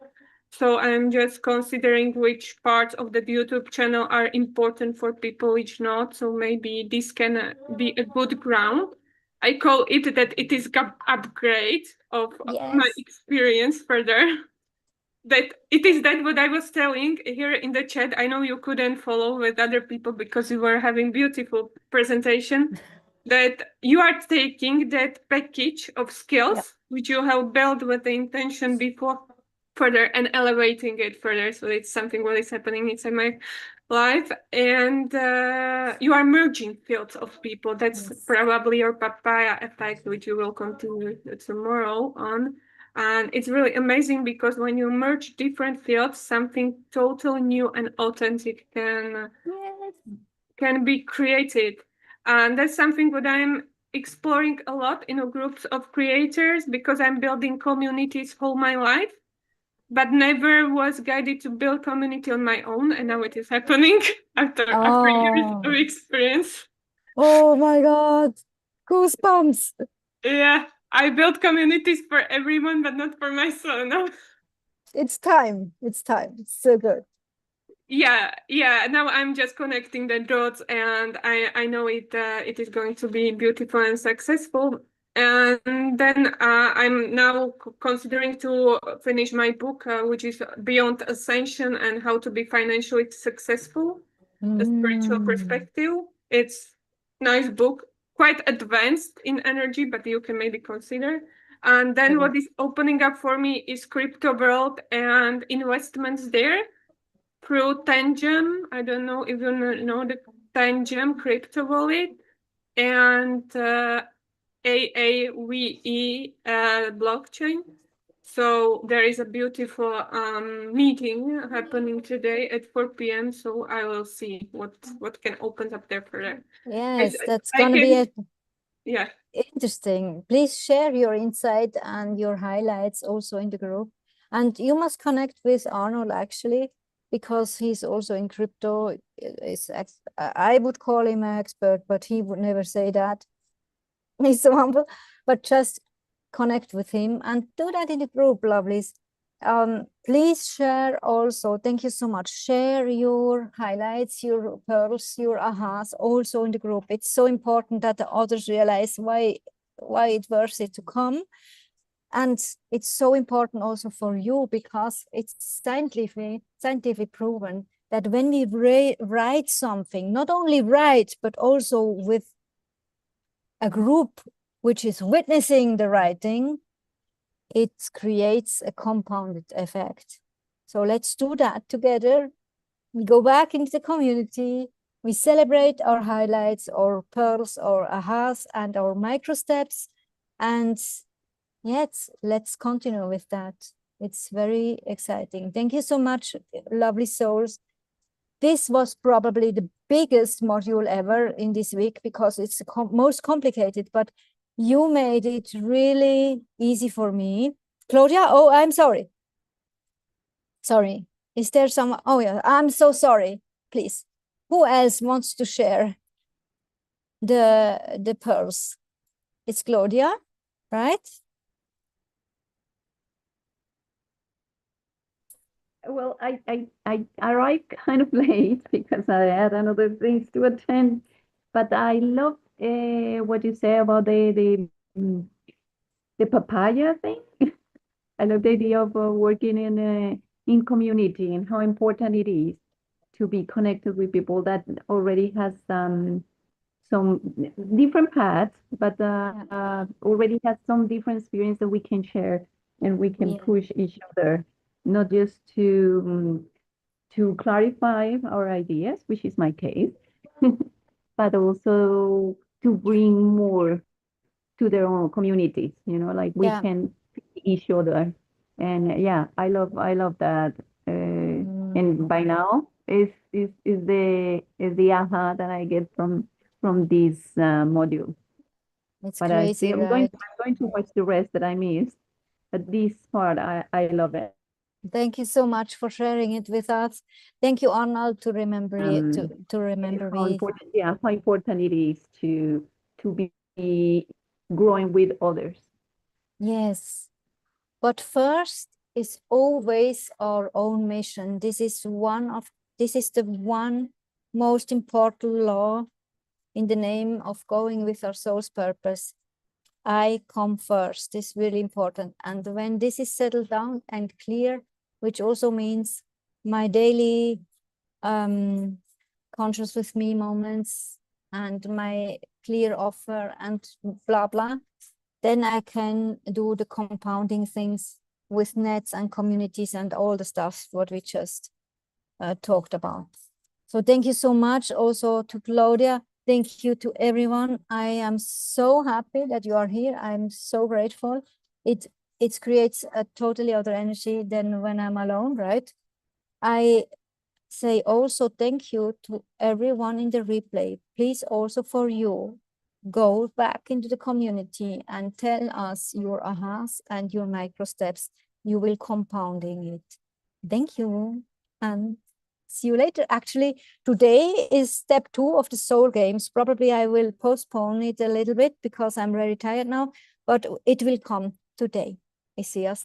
Speaker 3: So I'm just considering which parts of the YouTube channel are important for people, which not. So maybe this can be a good ground. I call it that it is upgrade of my
Speaker 1: Yes.
Speaker 3: experience further. That it is that what I was telling here in the chat. I know you couldn't follow with other people because you were having beautiful presentation. That you are taking that package of skills which you have built with the intention before further and elevating it further. So it's something what is happening inside my life, and you are merging fields of people. That's probably your papaya effect, which you will continue tomorrow on. And it's really amazing because when you merge different fields, something totally new and authentic can be created. And that's something that I'm exploring a lot in groups of creators because I'm building communities all my life, but never was guided to build community on my own. And now it is happening after years of experience.
Speaker 1: Oh my God. Goosebumps.
Speaker 3: Yeah, I built communities for everyone, but not for myself. No.
Speaker 1: It's time. It's time. It's so good.
Speaker 3: Yeah. Now I'm just connecting the dots, and I know it is going to be beautiful and successful. And then I'm now considering to finish my book, which is Beyond Ascension and How to Be Financially Successful, a spiritual perspective. It's nice book, quite advanced in energy, but you can maybe consider. And then what is opening up for me is crypto world and investments there through Tangem. I don't know if you know the Tangem crypto wallet, and AAVE blockchain. So there is a beautiful meeting happening today at 4 p.m. So I will see what can open up there for them.
Speaker 1: Yes, that's going to be interesting. Please share your insight and your highlights also in the group. And you must connect with Arnold actually, because he's also in crypto. I would call him an expert, but he would never say that. He's so humble, but just connect with him and do that in the group, lovelies. Please share also, thank you so much, share your highlights, your pearls, your ahas also in the group. It's so important that the others realize why it's worth it to come. And it's so important also for you because it's scientifically proven that when we write something, not only write, but also with a group which is witnessing the writing, it creates a compounded effect. So let's do that together. We go back into the community, We celebrate our highlights, our pearls, our ahas, and our micro steps. And yes, let's continue with that. It's very exciting. Thank you so much, lovely souls. This was probably the biggest module ever in this week because it's the most complicated, but you made it really easy for me. Claudia, oh, I'm sorry. Sorry. Is there some? Oh, yeah, I'm so sorry. Please. Who else wants to share the pearls? It's Claudia, right?
Speaker 5: Well, I arrived kind of late because I had another things to attend, but I love what you say about the papaya thing. I love the idea of working in community and how important it is to be connected with people that already has some different paths, but already has some different experience that we can share and we can push each other, not just to clarify our ideas, which is my case, but also to bring more to their own communities, like we can see each other. And yeah, I love that. And by now is the aha that I get from this module.
Speaker 1: It's
Speaker 5: But
Speaker 1: crazy,
Speaker 5: I'm
Speaker 1: right?
Speaker 5: going to watch the rest that I missed. But this part, I love it.
Speaker 1: Thank you so much for sharing it with us. Thank you, Arnold, to remember it, to remember
Speaker 5: how important, how important it is to be growing with others.
Speaker 1: Yes, but first is always our own mission. This is the one most important law in the name of going with our soul's purpose. I come first. This is really important. And when this is settled down and clear, which also means my daily conscious with me moments and my clear offer and blah, blah, then I can do the compounding things with nets and communities and all the stuff what we just talked about. So thank you so much also to Claudia. Thank you to everyone. I am so happy that you are here. I'm so grateful. It creates a totally other energy than when I'm alone, right? I say also thank you to everyone in the replay. Please also for you, go back into the community and tell us your ahas and your micro steps. You will compounding it. Thank you and see you later. Actually, today is step 2 of the soul games. Probably I will postpone it a little bit because I'm very tired now, but it will come today. I see us.